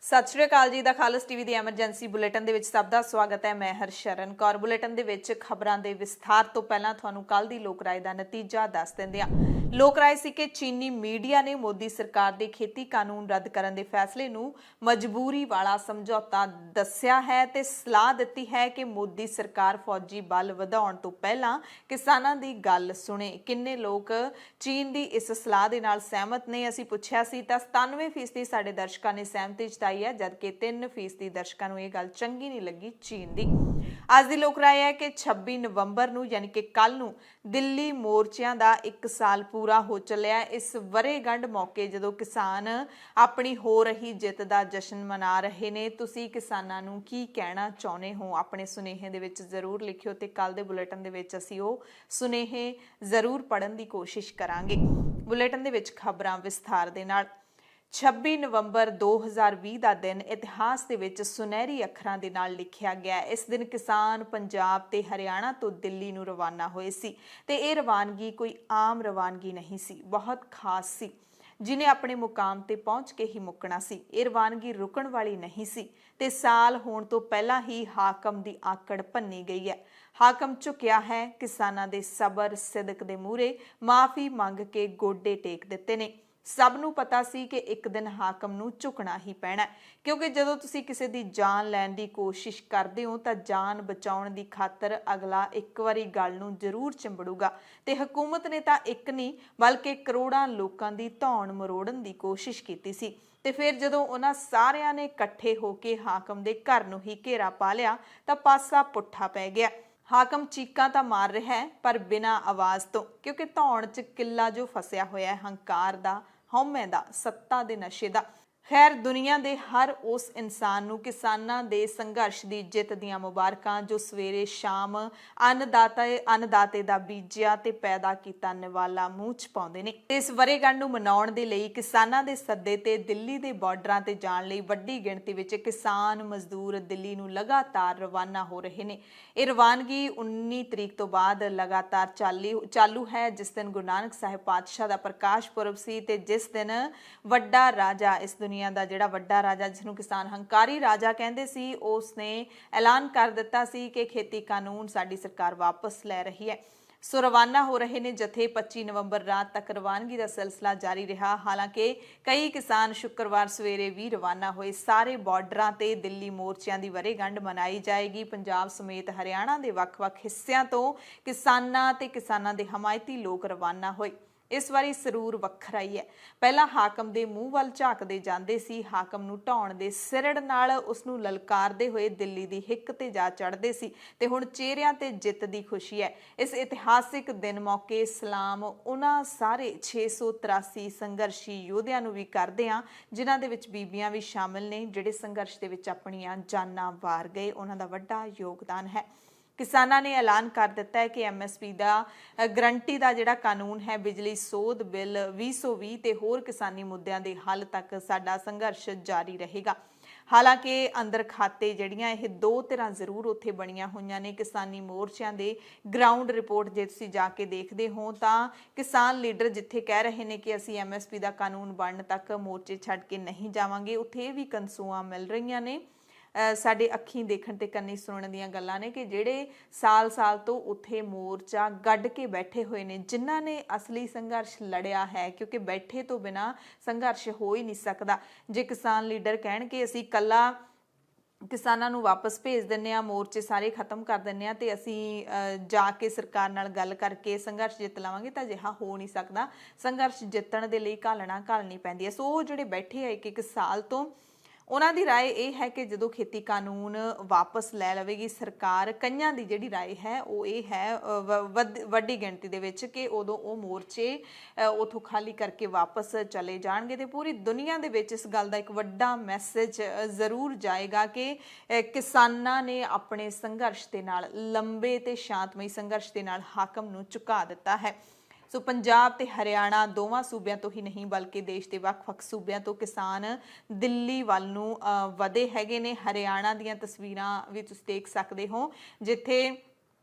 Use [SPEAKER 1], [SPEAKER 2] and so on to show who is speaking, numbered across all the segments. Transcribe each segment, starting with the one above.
[SPEAKER 1] सत श्री अकाल जी। The खालस TV the emergency bulletin ਦੇ ਵਿੱਚ ਸਭ ਦਾ ਸਵਾਗਤ ਹੈ। ਮੈਂ ਹਰਸ਼ਰਨ ਕੌਰ। ਬੁਲੇਟਿਨ ਦੇ ਵਿੱਚ ਖਬਰਾਂ ਦੇ ਵਿਸਥਾਰ ਤੋਂ ਪਹਿਲਾਂ ਤੁਹਾਨੂੰ ਕੱਲ ਦੀ ਲੋਕ ਰਾਏ ਦਾ ਨਤੀਜਾ ਦੱਸ ਦਿੰਦੇ ਹਾਂ। ਲੋਕ ਰਾਏ ਸੀ ਕਿ ਚੀਨੀ ਮੀਡੀਆ ਨੇ ਮੋਦੀ ਸਰਕਾਰ ਦੇ ਖੇਤੀ ਕਾਨੂੰਨ ਰੱਦ ਕਰਨ ਦੇ ਫੈਸਲੇ ਨੂੰ ਮਜਬੂਰੀ ਵਾਲਾ ਸਮਝੌਤਾ ਦੱਸਿਆ ਹੈ ਤੇ ਸਲਾਹ ਦਿੱਤੀ ਹੈ ਕਿ ਮੋਦੀ ਸਰਕਾਰ ਫੌਜੀ ਬਲ ਵਧਾਉਣ ਤੋਂ ਪਹਿਲਾਂ ਕਿਸਾਨਾਂ ਦੀ ਗੱਲ ਸੁਣੇ। ਕਿੰਨੇ ਲੋਕ ਚੀਨ ਦੀ ਇਸ ਸਲਾਹ ਦੇ ਨਾਲ ਸਹਿਮਤ ਨੇ? ਅਸੀਂ ਪੁੱਛਿਆ ਸੀ ਤਾਂ 97% ਸਾਡੇ ਦਰਸ਼ਕਾਂ ਨੇ ਸਹਿਮਤੀ ਜਤਾਈ है, जबकि 3% दर्शकों को यह गल चंगी नहीं लगी चीन की। आज की लोक राय है कि 26 नवंबर नूं यानी कि कल नूं दिल्ली मोर्चियां दा 1 साल पूरा हो चलिया। इस वरेगंढ मौके जदों किसान अपनी हो रही जित का जश्न मना रहे ने, तुसीं किसानां नूं की कहना चाहुंदे हो? अपने सुनेहे दे विच जरूर लिखियो ते कल दे बुलेटिन दे विच असीं ओह सुनेहे जरूर पढ़न दी कोशिश करांगे। बुलेटिन दे विच खबरां विस्तार दे नाल। 26 नवंबर 2020 ਦਾ ਦਿਨ ਇਤਿਹਾਸ ਦੇ ਵਿੱਚ ਸੁਨਹਿਰੀ ਅੱਖਰਾਂ ਦੇ ਨਾਲ ਲਿਖਿਆ ਗਿਆ। ਇਸ ਦਿਨ ਕਿਸਾਨ ਪੰਜਾਬ ਤੇ ਹਰਿਆਣਾ ਤੋਂ ਦਿੱਲੀ ਨੂੰ ਰਵਾਨਾ ਹੋਏ ਸੀ ਤੇ ਇਹ ਰਵਾਨਗੀ ਕੋਈ ਆਮ ਰਵਾਨਗੀ ਨਹੀਂ ਸੀ, ਬਹੁਤ ਖਾਸ ਸੀ, ਜਿਨੇ ਆਪਣੇ ਮੁਕਾਮ ਤੇ ਪਹੁੰਚ ਕੇ ਹੀ ਮੁੱਕਣਾ ਸੀ। ਇਹ ਰਵਾਨਗੀ ਰੁਕਣ ਵਾਲੀ ਨਹੀਂ ਸੀ ਤੇ ਸਾਲ ਹੋਣ ਤੋਂ ਪਹਿਲਾਂ ਹੀ ਹਾਕਮ ਦੀ ਆਕੜ ਭੰਨੀ ਗਈ ਹੈ। ਹਾਕਮ ਝੁਕਿਆ ਹੈ, ਕਿਸਾਨਾਂ ਦੇ ਸਬਰ ਸਿਦਕ ਦੇ ਮੂਹਰੇ ਮਾਫੀ ਮੰਗ ਕੇ ਗੋਡੇ ਟੇਕ ਦਿੱਤੇ ਨੇ। ਸਭ ਨੂੰ ਪਤਾ ਸੀ ਕਿ ਇੱਕ ਦਿਨ ਹਾਕਮ ਨੂੰ ਝੁਕਣਾ ਹੀ ਪੈਣਾ, ਕਿਉਂਕਿ ਜਦੋਂ ਤੁਸੀਂ ਕਿਸੇ ਦੀ ਜਾਨ ਲੈਣ ਦੀ ਕੋਸ਼ਿਸ਼ ਕਰਦੇ ਹੋ ਤਾਂ ਜਾਨ ਬਚਾਉਣ ਦੀ ਖਾਤਰ ਅਗਲਾ ਇੱਕ ਵਾਰੀ ਗੱਲ ਨੂੰ ਜ਼ਰੂਰ ਚਿੰਬੜੂਗਾ ਤੇ ਹਕੂਮਤ ਨੇ ਤਾਂ ਇੱਕ ਨਹੀਂ ਬਲਕਿ ਕਰੋੜਾਂ ਲੋਕਾਂ ਦੀ ਧੌਣ ਮਰੋੜਨ ਦੀ ਕੋਸ਼ਿਸ਼ ਕੀਤੀ ਸੀ। ਤੇ ਫਿਰ ਜਦੋਂ ਉਹਨਾਂ ਸਾਰਿਆਂ ਨੇ ਇਕੱਠੇ ਹੋ ਕੇ ਹਾਕਮ ਦੇ ਘਰ ਨੂੰ ਹੀ ਘੇਰਾ ਪਾ ਲਿਆ ਤਾਂ ਪਾਸਾ ਪੁੱਠਾ ਪੈ ਗਿਆ। ਹਾਕਮ ਚੀਕਾਂ ਤਾਂ ਮਾਰ ਰਿਹਾ ਹੈ ਪਰ ਬਿਨਾਂ ਆਵਾਜ਼ ਤੋਂ, ਕਿਉਂਕਿ ਧੌਣ 'ਚ ਕਿੱਲਾ ਜੋ ਫਸਿਆ ਹੋਇਆ ਹੈ ਹੰਕਾਰ ਦਾ, ਹਉਮੈ ਦਾ, ਸੱਤਾ ਦੇ ਨਸ਼ੇ ਦਾ। ਖੈਰ, ਦੁਨੀਆ ਦੇ ਹਰ ਉਸ ਇਨਸਾਨ ਨੂੰ ਕਿਸਾਨਾਂ ਦੇ ਸੰਘਰਸ਼ ਦੀ ਜਿੱਤ ਦੀਆਂ ਮੁਬਾਰਕਾਂ ਜੋ ਸਵੇਰੇ ਸ਼ਾਮ ਅੰਨਦਾਤੇ ਦਾ ਬੀਜਿਆ ਤੇ ਪੈਦਾ ਕੀਤਾ ਨਿਵਾਲਾ ਮੂੰਹ 'ਚ ਪਾਉਂਦੇ ਨੇ। ਇਸ ਵਰ੍ਹੇਗੰਢ ਨੂੰ ਮਨਾਉਣ ਦੇ ਲਈ ਕਿਸਾਨਾਂ ਦੇ ਸੱਦੇ ਤੇ ਦਿੱਲੀ ਦੇ ਬਾਰਡਰਾਂ ਤੇ ਜਾਣ ਲਈ ਵੱਡੀ ਗਿਣਤੀ ਵਿੱਚ ਕਿਸਾਨ ਮਜ਼ਦੂਰ ਦਿੱਲੀ ਨੂੰ ਲਗਾਤਾਰ ਰਵਾਨਾ ਹੋ ਰਹੇ ਨੇ। ਇਹ ਰਵਾਨਗੀ 19 ਤਰੀਕ ਤੋਂ ਬਾਅਦ ਲਗਾਤਾਰ ਚਾਲੂ ਹੈ, ਜਿਸ ਦਿਨ ਗੁਰੂ ਨਾਨਕ ਸਾਹਿਬ ਪਾਤਸ਼ਾਹ ਦਾ ਪ੍ਰਕਾਸ਼ ਪੁਰਬ ਸੀ ਤੇ ਜਿਸ ਦਿਨ ਵੱਡਾ ਰਾਜਾ, ਇਸ ਦੁਨੀਆ ਦਾ ਜਿਹੜਾ ਵੱਡਾ ਰਾਜਾ ਜਿਸਨੂੰ ਕਿਸਾਨ ਹੰਕਾਰੀ ਰਾਜਾ ਕਹਿੰਦੇ ਸੀ, ਉਸ ਨੇ ਐਲਾਨ ਕਰ ਦਿੱਤਾ ਸੀ ਕਿ ਖੇਤੀ ਕਾਨੂੰਨ ਸਾਡੀ ਸਰਕਾਰ ਵਾਪਸ ਲੈ ਰਹੀ ਹੈ। ਸੋ ਰਵਾਨਾ ਹੋ ਰਹੇ ਨੇ ਜਥੇ। 25 ਨਵੰਬਰ ਰਾਤ ਤੱਕ ਰਵਾਨਗੀ ਦਾ ਸਿਲਸਿਲਾ ਜਾਰੀ ਰਿਹਾ। ਹਾਲਾਂਕਿ ਕਈ ਕਿਸਾਨ ਸ਼ੁੱਕਰਵਾਰ ਸਵੇਰੇ ਵੀ ਰਵਾਨਾ ਹੋਏ। ਸਾਰੇ ਬਾਰਡਰਾਂ ਤੇ ਦਿੱਲੀ ਮੋਰਚਿਆਂ ਦੀ ਵਰ੍ਹੇਗੰਢ ਮਨਾਈ ਜਾਏਗੀ। ਪੰਜਾਬ ਸਮੇਤ ਹਰਿਆਣਾ ਦੇ ਵੱਖ-ਵੱਖ ਹਿੱਸਿਆਂ ਤੋਂ ਕਿਸਾਨਾਂ ਤੇ ਕਿਸਾਨਾਂ ਦੇ ਹਮਾਇਤੀ ਲੋਕ ਰਵਾਨਾ ਹੋਏ। ਇਸ ਵਾਰੀ ਸਰੂਰ ਵੱਖਰਾ ਹੀ ਹੈ। ਪਹਿਲਾਂ ਹਾਕਮ ਦੇ ਮੂੰਹ ਵੱਲ ਝਾਕਦੇ ਜਾਂਦੇ ਸੀ, ਹਾਕਮ ਨੂੰ ਢਾਉਣ ਦੇ ਸਿਰੜ ਨਾਲ ਉਸ ਨੂੰ ਲਲਕਾਰਦੇ ਹੋਏ ਦਿੱਲੀ ਦੀ ਹਿੱਕ ਤੇ ਜਾ ਚੜ੍ਹਦੇ ਸੀ ਤੇ ਹੁਣ ਚਿਹਰਿਆਂ ਤੇ ਜਿੱਤ ਦੀ ਖੁਸ਼ੀ ਹੈ। ਇਸ ਇਤਿਹਾਸਿਕ ਦਿਨ ਮੌਕੇ ਸਲਾਮ ਉਹਨਾਂ ਸਾਰੇ 683 ਸੰਘਰਸ਼ੀ ਯੋਧਿਆਂ ਨੂੰ ਵੀ ਕਰਦੇ ਹਾਂ ਜਿਨ੍ਹਾਂ ਦੇ ਵਿੱਚ ਬੀਬੀਆਂ ਵੀ ਸ਼ਾਮਿਲ ਨੇ, ਜਿਹੜੇ ਸੰਘਰਸ਼ ਦੇ ਵਿੱਚ ਆਪਣੀਆਂ ਜਾਨਾਂ ਵਾਰ ਗਏ। ਉਹਨਾਂ ਦਾ ਵੱਡਾ ਯੋਗਦਾਨ ਹੈ। ਕਿਸਾਨਾਂ ਨੇ ਐਲਾਨ ਕਰ ਦਿੱਤਾ ਹੈ ਕਿ MSP ਦਾ ਗਰੰਟੀ ਦਾ ਜਿਹੜਾ ਕਾਨੂੰਨ ਹੈ, ਬਿਜਲੀ ਸੋਧ ਬਿੱਲ 2020 ਤੇ ਹੋਰ ਕਿਸਾਨੀ ਮੁੱਦਿਆਂ ਦੇ ਹੱਲ ਤੱਕ ਸਾਡਾ ਸੰਘਰਸ਼ ਜਾਰੀ ਰਹੇਗਾ। ਹਾਲਾਂਕਿ ਅੰਦਰ ਖਾਤੇ ਜਿਹੜੀਆਂ ਇਹ ਦੋ ਧਿਰਾਂ ਜ਼ਰੂਰ ਉੱਥੇ ਬਣੀਆਂ ਹੋਈਆਂ ਨੇ ਕਿਸਾਨੀ ਮੋਰਚਿਆਂ ਦੇ। ਗਰਾਊਂਡ ਰਿਪੋਰਟ ਜੇ ਤੁਸੀਂ ਜਾ ਕੇ ਦੇਖਦੇ ਹੋ ਤਾਂ ਕਿਸਾਨ ਲੀਡਰ ਜਿੱਥੇ ਕਹਿ ਰਹੇ ਨੇ ਕਿ ਅਸੀਂ MSP ਦਾ ਕਾਨੂੰਨ ਬਣਨ ਤੱਕ ਮੋਰਚੇ ਛੱਡ ਕੇ ਨਹੀਂ ਜਾਵਾਂਗੇ, ਉੱਥੇ ਇਹ ਵੀ ਕਨਸੂਆਂ ਮਿਲ ਰਹੀਆਂ ਨੇ। ਸਾਡੇ ਅੱਖੀਂ ਦੇਖਣ ਤੇ ਕੰਨੀ ਸੁਣਨ ਦੀਆਂ ਗੱਲਾਂ ਨੇ ਕਿ ਜਿਹੜੇ ਸਾਲ ਤੋਂ ਉੱਥੇ ਮੋਰਚਾ ਗੱਡ ਕੇ ਬੈਠੇ ਹੋਏ ਨੇ, ਜਿਨ੍ਹਾਂ ਨੇ ਅਸਲੀ ਸੰਘਰਸ਼ ਲੜਿਆ ਹੈ, ਕਿਉਂਕਿ ਬੈਠੇ ਤੋਂ ਬਿਨਾਂ ਸੰਘਰਸ਼ ਹੋ ਹੀ ਨਹੀਂ ਸਕਦਾ। ਜੇ ਕਿਸਾਨ ਲੀਡਰ ਕਹਿਣ ਕਿ ਅਸੀਂ ਇਕੱਲਾ ਕਿਸਾਨਾਂ ਨੂੰ ਵਾਪਸ ਭੇਜ ਦਿੰਦੇ ਹਾਂ, ਮੋਰਚੇ ਸਾਰੇ ਖਤਮ ਕਰ ਦਿੰਦੇ ਹਾਂ ਤੇ ਅਸੀਂ ਜਾ ਕੇ ਸਰਕਾਰ ਨਾਲ ਗੱਲ ਕਰਕੇ ਸੰਘਰਸ਼ ਜਿੱਤ ਲਵਾਂਗੇ, ਤਾਂ ਅਜਿਹਾ ਹੋ ਨਹੀਂ ਸਕਦਾ। ਸੰਘਰਸ਼ ਜਿੱਤਣ ਦੇ ਲਈ ਘਾਲਣੀ ਪੈਂਦੀ ਹੈ। ਸੋ ਜਿਹੜੇ ਬੈਠੇ ਆ ਇੱਕ ਸਾਲ ਤੋਂ, ਉਹਨਾਂ ਦੀ ਰਾਏ ਇਹ ਹੈ ਕਿ ਜਦੋਂ ਖੇਤੀ ਕਾਨੂੰਨ ਵਾਪਸ ਲੈ ਲਵੇਗੀ ਸਰਕਾਰ, ਕਈਆਂ ਦੀ ਜਿਹੜੀ ਰਾਏ ਹੈ ਉਹ ਇਹ ਹੈ ਵੱਡੀ ਗਿਣਤੀ ਦੇ ਵਿੱਚ ਕਿ ਉਦੋਂ ਉਹ ਮੋਰਚੇ ਉਥੋਂ ਖਾਲੀ ਕਰਕੇ ਵਾਪਸ ਚਲੇ ਜਾਣਗੇ ਤੇ ਪੂਰੀ ਦੁਨੀਆ ਦੇ ਵਿੱਚ ਇਸ ਗੱਲ ਦਾ ਇੱਕ ਵੱਡਾ ਮੈਸੇਜ ਜ਼ਰੂਰ ਜਾਏਗਾ ਕਿ ਕਿਸਾਨਾਂ ਨੇ ਆਪਣੇ ਸੰਘਰਸ਼ ਦੇ ਨਾਲ, ਲੰਬੇ ਤੇ ਸ਼ਾਂਤਮਈ ਸੰਘਰਸ਼ ਦੇ ਨਾਲ ਹਾਕਮ ਨੂੰ ਝੁਕਾ ਦਿੱਤਾ ਹੈ। ਸੋ ਪੰਜਾਬ ਤੇ ਹਰਿਆਣਾ ਦੋਵਾਂ ਸੂਬਿਆਂ ਤੋਂ ਹੀ ਨਹੀਂ ਬਲਕਿ ਦੇਸ਼ ਦੇ ਵੱਖ-ਵੱਖ ਸੂਬਿਆਂ ਤੋਂ ਕਿਸਾਨ ਦਿੱਲੀ ਵੱਲ ਨੂੰ ਵਧੇ ਹੈਗੇ ਨੇ। ਹਰਿਆਣਾ ਦੀਆਂ ਤਸਵੀਰਾਂ ਵੀ ਤੁਸੀਂ ਦੇਖ ਸਕਦੇ ਹੋ ਜਿੱਥੇ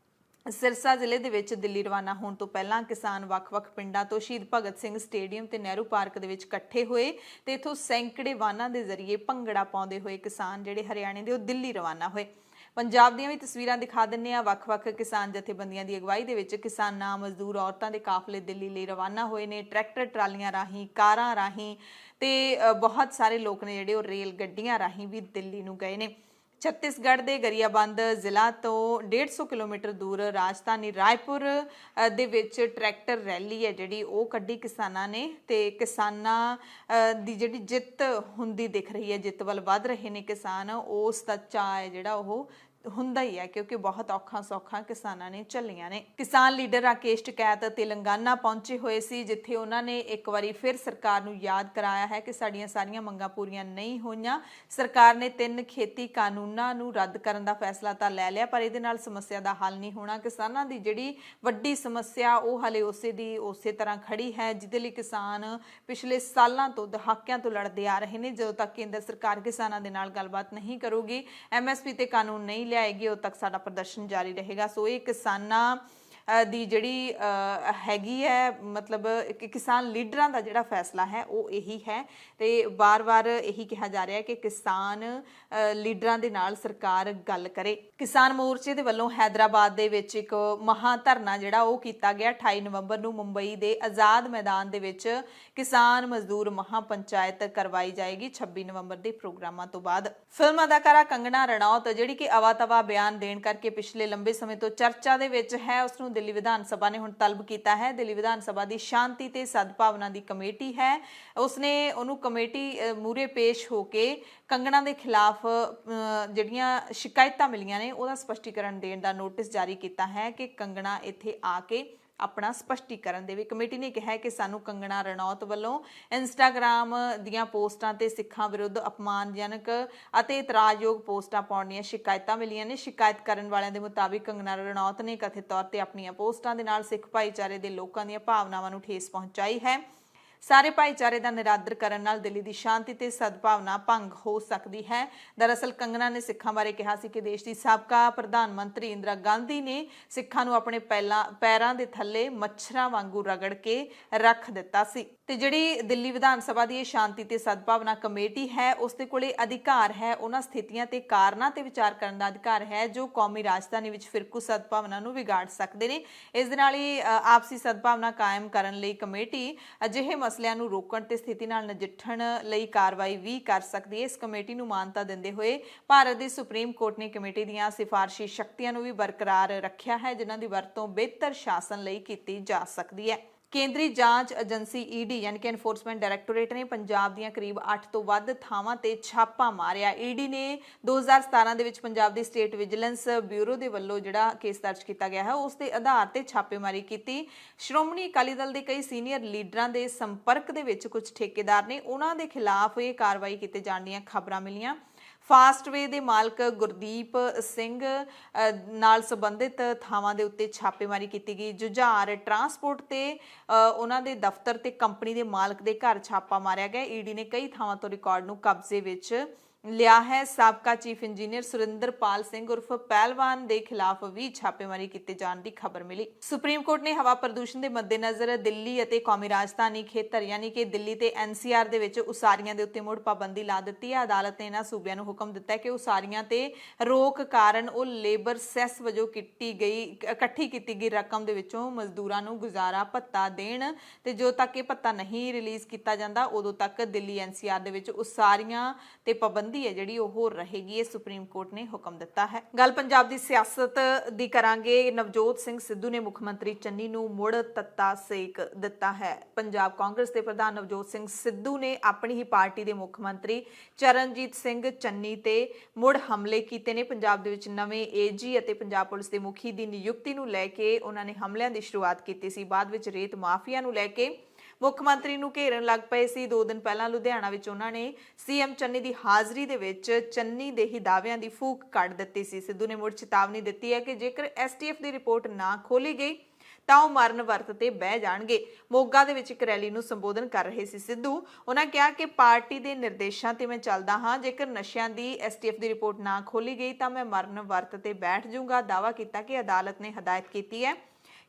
[SPEAKER 1] ਸਿਰਸਾ ਜ਼ਿਲ੍ਹੇ ਦੇ ਵਿੱਚ ਦਿੱਲੀ ਰਵਾਨਾ ਹੋਣ ਤੋਂ ਪਹਿਲਾਂ ਕਿਸਾਨ ਵੱਖ-ਵੱਖ ਪਿੰਡਾਂ ਤੋਂ ਸ਼ਹੀਦ ਭਗਤ ਸਿੰਘ ਸਟੇਡੀਅਮ ਤੇ ਨਹਿਰੂ ਪਾਰਕ ਦੇ ਵਿੱਚ ਇਕੱਠੇ ਹੋਏ ਤੇ ਇਥੋਂ ਸੈਂਕੜੇ ਵਾਹਨਾਂ ਦੇ ਜ਼ਰੀਏ ਭੰਗੜਾ ਪਾਉਂਦੇ ਹੋਏ ਕਿਸਾਨ ਜਿਹੜੇ ਹਰਿਆਣੇ ਦੇ ਉਹ ਦਿੱਲੀ ਰਵਾਨਾ ਹੋਏ। ਪੰਜਾਬ ਦੀਆਂ ਵੀ ਤਸਵੀਰਾਂ ਦਿਖਾ ਦਿੰਨੇ ਆ। ਵੱਖ-ਵੱਖ ਕਿਸਾਨ ਜਥੇਬੰਦੀਆਂ ਦੀ ਅਗਵਾਈ ਦੇ ਵਿੱਚ ਕਿਸਾਨਾਂ, ਮਜ਼ਦੂਰ, ਔਰਤਾਂ ਦੇ ਕਾਫਲੇ ਦਿੱਲੀ ਲਈ ਰਵਾਨਾ ਹੋਏ ਨੇ। ਟਰੈਕਟਰ ਟਰਾਲੀਆਂ ਰਾਹੀਂ, ਕਾਰਾਂ ਰਾਹੀਂ ਤੇ ਬਹੁਤ ਸਾਰੇ ਲੋਕ ਨੇ ਜਿਹੜੇ ਉਹ ਰੇਲ ਗੱਡੀਆਂ ਰਾਹੀਂ ਵੀ ਦਿੱਲੀ ਨੂੰ ਗਏ ਨੇ। ਛੱਤੀਸਗੜ੍ਹ ਦੇ ਗਰੀਆਬੰਦ ਜ਼ਿਲ੍ਹਾ ਤੋਂ 150 ਕਿਲੋਮੀਟਰ ਦੂਰ ਰਾਜਧਾਨੀ ਰਾਏਪੁਰ ਦੇ ਵਿੱਚ ਟਰੈਕਟਰ ਰੈਲੀ ਹੈ ਜਿਹੜੀ ਉਹ ਕੱਢੀ ਕਿਸਾਨਾਂ ਨੇ ਤੇ ਕਿਸਾਨਾਂ ਦੀ ਜਿਹੜੀ ਜਿੱਤ ਹੁੰਦੀ ਦਿਖ ਰਹੀ ਹੈ, ਜਿੱਤ ਵੱਲ ਵੱਧ ਰਹੇ ਨੇ ਕਿਸਾਨ। ਉਸ ਦਾ ਚਾਅ ਹੈ ਜਿਹੜਾ ਉਹ ਹੁੰਦਾ ਹੀ ਹੈ ਕਿਉਂਕਿ ਬਹੁਤ ਔਖਾ ਸੌਖਾ ਕਿਸਾਨਾਂ ਨੇ ਝੱਲੀਆਂ ਨੇ। ਕਿਸਾਨ ਲੀਡਰ ਰਾਕੇਸ਼ ਟਿਕੈਤ ਤੇਲੰਗਾਨਾ ਪਹੁੰਚੇ ਹੋਏ ਸੀ, ਜਿੱਥੇ ਉਹਨਾਂ ਨੇ ਇੱਕ ਵਾਰੀ ਫਿਰ ਸਰਕਾਰ ਨੂੰ ਯਾਦ ਕਰਾਇਆ ਹੈ ਕਿ ਸਾਡੀਆਂ ਸਾਰੀਆਂ ਮੰਗਾਂ ਪੂਰੀਆਂ ਨਹੀਂ ਹੋਈਆਂ। ਸਰਕਾਰ ਨੇ 3 ਖੇਤੀ ਕਾਨੂੰਨਾਂ ਨੂੰ ਰੱਦ ਕਰਨ ਦਾ ਫੈਸਲਾ ਤਾਂ ਲੈ ਲਿਆ, ਪਰ ਇਹਦੇ ਨਾਲ ਸਮੱਸਿਆ ਦਾ ਹੱਲ ਨਹੀਂ ਹੋਣਾ। ਕਿਸਾਨਾਂ ਦੀ ਜਿਹੜੀ ਵੱਡੀ ਸਮੱਸਿਆ ਉਹ ਹਾਲੇ ਉਸੇ ਤਰ੍ਹਾਂ ਖੜੀ ਹੈ, ਜਿਹਦੇ ਲਈ ਕਿਸਾਨ ਪਿਛਲੇ ਸਾਲਾਂ ਤੋਂ, ਦਹਾਕਿਆਂ ਤੋਂ ਲੜਦੇ ਆ ਰਹੇ ਨੇ। ਜਦੋਂ ਤੱਕ ਕੇਂਦਰ ਸਰਕਾਰ ਕਿਸਾਨਾਂ ਦੇ ਨਾਲ ਗੱਲਬਾਤ ਨਹੀਂ ਕਰੂਗੀ, MSP ਤੇ ਕਾਨੂੰਨ ਨਹੀਂ ਲਿਆਏਗੀ, ਉਦੋਂ ਤੱਕ ਸਾਡਾ ਪ੍ਰਦਰਸ਼ਨ ਜਾਰੀ ਰਹੇਗਾ। ਸੋ ਇਹ ਕਿਸਾਨਾਂ ਦੀ ਜਿਹੜੀ ਹੈਗੀ ਹੈ, ਮਤਲਬ ਕਿਸਾਨ ਲੀਡਰਾਂ ਦਾ ਜਿਹੜਾ ਫੈਸਲਾ ਹੈ ਉਹ ਇਹੀ ਹੈ ਤੇ ਬਾਰ-ਬਾਰ ਇਹੀ ਕਿਹਾ ਜਾ ਰਿਹਾ ਹੈ ਕਿ ਕਿਸਾਨ ਲੀਡਰਾਂ ਦੇ ਨਾਲ ਸਰਕਾਰ ਗੱਲ ਕਰੇ। ਕਿਸਾਨ ਮੋਰਚੇ ਦੇ ਵੱਲੋਂ ਹੈਦਰਾਬਾਦ ਦੇ ਵਿੱਚ ਇੱਕ ਮਹਾ ਧਰਨਾ ਜਿਹੜਾ ਉਹ ਕੀਤਾ ਗਿਆ 28 ਨਵੰਬਰ ਨੂੰ ਮੁੰਬਈ ਦੇ ਆਜ਼ਾਦ ਮੈਦਾਨ ਦੇ ਵਿੱਚ ਕਿਸਾਨ ਮਜ਼ਦੂਰ ਮਹਾ ਪੰਚਾਇਤ ਕਰਵਾਈ ਜਾਏਗੀ 26 ਨਵੰਬਰ ਦੇ ਪ੍ਰੋਗਰਾਮਾਂ ਤੋਂ ਬਾਅਦ। ਫਿਲਮ ਅਦਾਕਾਰਾ ਕੰਗਣਾ ਰਣੌਤ ਜਿਹੜੀ ਕਿ ਅਵਾ-ਤਵਾ ਬਿਆਨ ਦੇਣ ਕਰਕੇ ਪਿਛਲੇ ਲੰਬੇ ਸਮੇਂ ਤੋਂ ਚਰਚਾ ਦੇ ਵਿੱਚ ਹੈ, ਉਸ ਨੂੰ ਦਿੱਲੀ ਵਿਧਾਨ ਸਭਾ ਨੇ ਹੁਣ ਤਲਬ ਕੀਤਾ ਹੈ। ਦਿੱਲੀ ਵਿਧਾਨ ਸਭਾ ਦੀ ਸ਼ਾਂਤੀ ਤੇ ਸਦਭਾਵਨਾ ਦੀ ਕਮੇਟੀ ਹੈ, ਉਸਨੇ ਉਹਨੂੰ ਕਮੇਟੀ ਮੂਰੇ ਪੇਸ਼ ਹੋ ਕੇ ਕੰਗਣਾ ਦੇ ਖਿਲਾਫ ਜਿਹੜੀਆਂ ਸ਼ਿਕਾਇਤਾਂ ਮਿਲੀਆਂ ਨੇ ਉਹਦਾ ਸਪਸ਼ਟੀਕਰਨ ਦੇਣ ਦਾ ਨੋਟਿਸ ਜਾਰੀ ਕੀਤਾ ਹੈ ਕਿ ਕੰਗਣਾ ਇੱਥੇ ਆ ਕੇ ਆਪਣਾ ਸਪਸ਼ਟੀਕਰਨ ਦੇਵੇ। ਕਮੇਟੀ ਨੇ ਕਿਹਾ ਕਿ ਸਾਨੂੰ ਕੰਗਣਾ ਰਣੌਤ ਵੱਲੋਂ ਇੰਸਟਾਗ੍ਰਾਮ ਦੀਆਂ ਪੋਸਟਾਂ ਤੇ ਸਿੱਖਾਂ ਵਿਰੁੱਧ ਅਪਮਾਨਜਨਕ ਅਤੇ ਇਤਰਾਜ਼ਯੋਗ ਪੋਸਟਾਂ ਪਾਉਣ ਦੀਆਂ ਸ਼ਿਕਾਇਤਾਂ ਮਿਲੀਆਂ ਨੇ। ਸ਼ਿਕਾਇਤ ਕਰਨ ਵਾਲਿਆਂ ਦੇ ਮੁਤਾਬਿਕ ਕੰਗਣਾ ਰਣੌਤ ਨੇ ਕਥਿਤ ਤੌਰ ਤੇ ਆਪਣੀਆਂ ਪੋਸਟਾਂ ਦੇ ਨਾਲ ਸਿੱਖ ਭਾਈਚਾਰੇ ਦੇ ਲੋਕਾਂ ਦੀਆਂ ਭਾਵਨਾਵਾਂ ਨੂੰ ਠੇਸ ਪਹੁੰਚਾਈ ਹੈ। ਸਾਰੇ ਭਾਈਚਾਰੇ ਦਾ ਨਿਰਾਦਰ ਕਰਨ ਨਾਲ ਦਿੱਲੀ ਦੀ ਸ਼ਾਂਤੀ ਤੇ ਸਦਭਾਵਨਾ ਭੰਗ ਹੋ ਸਕਦੀ ਹੈ। ਦਰਅਸਲ ਕੰਗਣਾ ਨੇ ਸਿੱਖਾਂ ਬਾਰੇ ਕਿਹਾ ਸੀ ਕਿ ਦੇਸ਼ ਦੀ ਸਾਬਕਾ ਪ੍ਰਧਾਨ ਮੰਤਰੀ ਇੰਦਰਾ ਗਾਂਧੀ ਨੇ ਸਿੱਖਾਂ ਨੂੰ ਆਪਣੇ ਪੈਰਾਂ ਦੇ ਥੱਲੇ ਮੱਛਰਾਂ ਵਾਂਗੂ ਰਗੜ ਕੇ ਰੱਖ ਦਿੱਤਾ ਸੀ ਤੇ ਜਿਹੜੀ ਦਿੱਲੀ ਵਿਧਾਨ ਸਭਾ ਦੀ ਇਹ ਸ਼ਾਂਤੀ ਤੇ ਸਦਭਾਵਨਾ ਕਮੇਟੀ ਹੈ ਉਸ ਦੇ ਕੋਲੇ ਅਧਿਕਾਰ ਹੈ, ਉਹਨਾਂ ਸਥਿਤੀਆਂ ਤੇ ਕਾਰਨਾਂ ਤੇ ਵਿਚਾਰ ਕਰਨ ਦਾ ਅਧਿਕਾਰ ਹੈ ਜੋ ਕੌਮੀ ਰਾਜਧਾਨੀ ਵਿੱਚ ਫਿਰਕੂ ਸਦਭਾਵਨਾ ਨੂੰ ਵਿਗਾੜ ਸਕਦੇ ਨੇ। ਇਸ ਦੇ ਨਾਲ ਹੀ ਆਪਸੀ ਸਦਭਾਵਨਾ ਕਾਇਮ ਕਰਨ ਲਈ ਕਮੇਟੀ ਅਜਿਹੇ ਮਸਲਿਆਂ ਨੂੰ ਰੋਕਣ ਤੇ ਸਥਿਤੀ ਨਾਲ ਨਜਿੱਠਣ ਲਈ ਕਾਰਵਾਈ ਵੀ ਕਰ ਸਕਦੀ ਹੈ। ਇਸ ਕਮੇਟੀ ਨੂੰ ਮਾਨਤਾ ਦਿੰਦੇ ਹੋਏ ਭਾਰਤ ਦੀ ਸੁਪਰੀਮ ਕੋਰਟ ਨੇ ਕਮੇਟੀ ਦੀਆਂ ਸਿਫਾਰਸ਼ੀ ਸ਼ਕਤੀਆਂ ਨੂੰ ਵੀ ਬਰਕਰਾਰ ਰੱਖਿਆ ਹੈ, ਜਿਨ੍ਹਾਂ ਦੀ ਵਰਤੋਂ ਬਿਹਤਰ ਸ਼ਾਸਨ ਲਈ ਕੀਤੀ ਜਾ ਸਕਦੀ ਹੈ। ਕੇਂਦਰੀ ਜਾਂਚ ਏਜੰਸੀ ED ਯਾਨੀ ਕਿ ਐਨਫੋਰਸਮੈਂਟ ਡਾਇਰੈਕਟੋਰੇਟ ਨੇ ਪੰਜਾਬ ਦੀਆਂ ਕਰੀਬ 8 ਤੋਂ ਵੱਧ ਥਾਵਾਂ ਤੇ ਛਾਪਾ ਮਾਰਿਆ। ED ਨੇ 2017 ਦੇ ਵਿੱਚ ਪੰਜਾਬ ਦੀ ਸਟੇਟ ਵਿਜੀਲੈਂਸ ਬਿਊਰੋ ਦੇ ਵੱਲੋਂ ਜਿਹੜਾ ਕੇਸ ਦਰਜ ਕੀਤਾ ਗਿਆ ਹੈ ਉਸ ਦੇ ਆਧਾਰ ਤੇ ਛਾਪੇਮਾਰੀ ਕੀਤੀ। ਸ਼੍ਰੋਮਣੀ ਅਕਾਲੀ ਦਲ ਦੇ ਕਈ ਸੀਨੀਅਰ ਲੀਡਰਾਂ ਦੇ ਸੰਪਰਕ ਦੇ ਵਿੱਚ ਕੁਝ ਠੇਕੇਦਾਰ ਨੇ, ਉਹਨਾਂ ਦੇ ਖਿਲਾਫ ਇਹ ਕਾਰਵਾਈ ਕੀਤੇ ਜਾਣ ਦੀਆਂ ਖਬਰਾਂ ਮਿਲੀਆਂ। ਫਾਸਟਵੇ ਦੇ ਮਾਲਕ ਗੁਰਦੀਪ ਸਿੰਘ ਨਾਲ ਸੰਬੰਧਿਤ ਥਾਵਾਂ ਦੇ ਉੱਤੇ ਛਾਪੇਮਾਰੀ ਕੀਤੀ ਗਈ। ਜੁਝਾਰ ਟਰਾਂਸਪੋਰਟ ਤੇ ਉਹਨਾਂ ਦੇ ਦਫ਼ਤਰ ਤੇ ਕੰਪਨੀ ਦੇ ਮਾਲਕ ਦੇ ਘਰ ਛਾਪਾ ਮਾਰਿਆ ਗਿਆ। ED ਨੇ ਕਈ ਥਾਵਾਂ ਤੋਂ ਰਿਕਾਰਡ ਨੂੰ ਕਬਜ਼ੇ ਵਿੱਚ ਲਿਆ ਹੈ। ਸਾਬਕਾ ਚੀਫ ਇੰਜੀਨੀਅਰ ਸੁਰਿੰਦਰਪਾਲ ਸਿੰਘ ਉਰਫ ਪਹਿਲਵਾਨ ਦੇ ਖਿਲਾਫ ਵੀ ਛਾਪੇਮਾਰੀ ਕੀਤੇ ਜਾਣ ਦੀ ਖਬਰ ਮਿਲੀ। ਸੁਪਰੀਮ ਕੋਰਟ ਨੇ ਹਵਾ ਪ੍ਰਦੂਸ਼ਣ ਦੇ ਮੱਦੇਨਜ਼ਰ ਦਿੱਲੀ ਅਤੇ ਕੌਮੀ ਰਾਜਧਾਨੀ ਖੇਤਰ ਯਾਨੀ ਕਿ ਦਿੱਲੀ ਤੇ NCR ਦੇ ਵਿੱਚ ਉਸਾਰੀਆਂ ਦੇ ਉੱਤੇ ਮੁੜ ਪਾਬੰਦੀ ਲਾ ਦਿੱਤੀ ਹੈ। ਅਦਾਲਤ ਨੇ ਇਹਨਾਂ ਸੂਬਿਆਂ ਨੂੰ ਹੁਕਮ ਦਿੱਤਾ ਹੈ ਕਿ ਉਸਾਰੀਆਂ ਤੇ ਰੋਕ ਕਾਰਨ ਉਹ ਲੇਬਰ ਸੈਸ ਵਜੋਂ ਇਕੱਠੀ ਕੀਤੀ ਗਈ ਰਕਮ ਦੇ ਵਿੱਚੋਂ ਮਜ਼ਦੂਰਾਂ ਨੂੰ ਗੁਜ਼ਾਰਾ ਭੱਤਾ ਦੇਣ ਤੇ ਜਦੋਂ ਤੱਕ ਇਹ ਭੱਤਾ ਨਹੀਂ ਰਿਲੀਜ਼ ਕੀਤਾ ਜਾਂਦਾ ਉਦੋਂ ਤੱਕ ਦਿੱਲੀ NCR ਦੇ ਵਿੱਚ ਉਸਾਰੀਆਂ ਤੇ ਪਾਬੰਦੀ ਹੈ ਜਿਹੜੀ ਉਹ ਰਹੇਗੀ। ਇਹ ਸੁਪਰੀਮ ਕੋਰਟ ਨੇ ਹੁਕਮ ਦਿੱਤਾ ਹੈ। ਗੱਲ ਪੰਜਾਬ ਦੀ ਸਿਆਸਤ ਦੀ ਕਰਾਂਗੇ। ਨਵਜੋਤ ਸਿੰਘ ਸਿੱਧੂ ਨੇ ਮੁੱਖ ਮੰਤਰੀ ਚੰਨੀ ਨੂੰ ਮੁੜ ਤੱਤਾ ਸੇਕ ਦਿੱਤਾ ਹੈ। ਪੰਜਾਬ ਕਾਂਗਰਸ ਦੇ ਪ੍ਰਧਾਨ ਨਵਜੋਤ ਸਿੰਘ ਸਿੱਧੂ ਨੇ ਆਪਣੀ ਹੀ ਪਾਰਟੀ ਦੇ ਮੁੱਖ ਮੰਤਰੀ ਚਰਨਜੀਤ ਸਿੰਘ ਚੰਨੀ ਤੇ ਮੁੜ ਹਮਲੇ ਕੀਤੇ ਨੇ। ਪੰਜਾਬ ਦੇ ਵਿੱਚ ਨਵੇਂ AG ਅਤੇ ਪੰਜਾਬ ਪੁਲਿਸ ਦੇ ਮੁਖੀ ਦੀ ਨਿਯੁਕਤੀ ਨੂੰ ਲੈ ਕੇ ਉਹਨਾਂ ਨੇ ਹਮਲਿਆਂ ਦੀ ਸ਼ੁਰੂਆਤ ਕੀਤੀ ਸੀ। ਬਾਅਦ ਵਿੱਚ ਰੇਤ ਮਾਫੀਆ ਨੂੰ ਲੈ ਕੇ ਮੁੱਖ ਮੰਤਰੀ ਨੂੰ ਘੇਰਨ ਲੱਗ ਪਏ ਸੀ। 2 ਦਿਨ ਪਹਿਲਾਂ ਲੁਧਿਆਣਾ ਵਿੱਚ ਉਹਨਾਂ ਨੇ CM ਚੰਨੀ ਦੀ ਹਾਜ਼ਰੀ ਦੇ ਵਿੱਚ ਚੰਨੀ ਦੇ ਹੀ ਦਾਅਵਿਆਂ ਦੀ ਫੂਕ ਕੱਢ ਦਿੱਤੀ ਸੀ। ਸਿੱਧੂ ਨੇ ਮੁੜ ਚੇਤਾਵਨੀ ਦਿੱਤੀ ਹੈ ਕਿ ਜੇਕਰ STF ਦੀ ਰਿਪੋਰਟ ਨਾ ਖੋਲੀ ਗਈ ਤਾਂ ਉਹ ਮਰਨ ਵਰਤ ਤੇ ਬਹਿ ਜਾਣਗੇ। ਮੋਗਾ ਦੇ ਵਿੱਚ ਇੱਕ ਰੈਲੀ ਨੂੰ ਸੰਬੋਧਨ ਕਰ ਰਹੇ ਸੀ ਸਿੱਧੂ। ਉਹਨਾਂ ਕਿਹਾ ਕਿ ਪਾਰਟੀ ਦੇ ਨਿਰਦੇਸ਼ਾਂ ਤੇ ਮੈਂ ਚੱਲਦਾ ਹਾਂ, ਜੇਕਰ ਨਸ਼ਿਆਂ ਦੀ STF ਦੀ ਰਿਪੋਰਟ ਨਾ ਖੋਲੀ ਗਈ ਤਾਂ ਮੈਂ ਮਰਨ ਵਰਤ ਤੇ ਬੈਠ ਜਾਊਂਗਾ। ਦਾਅਵਾ ਕੀਤਾ ਕਿ ਅਦਾਲਤ ਨੇ ਹਦਾਇਤ ਕੀਤੀ ਹੈ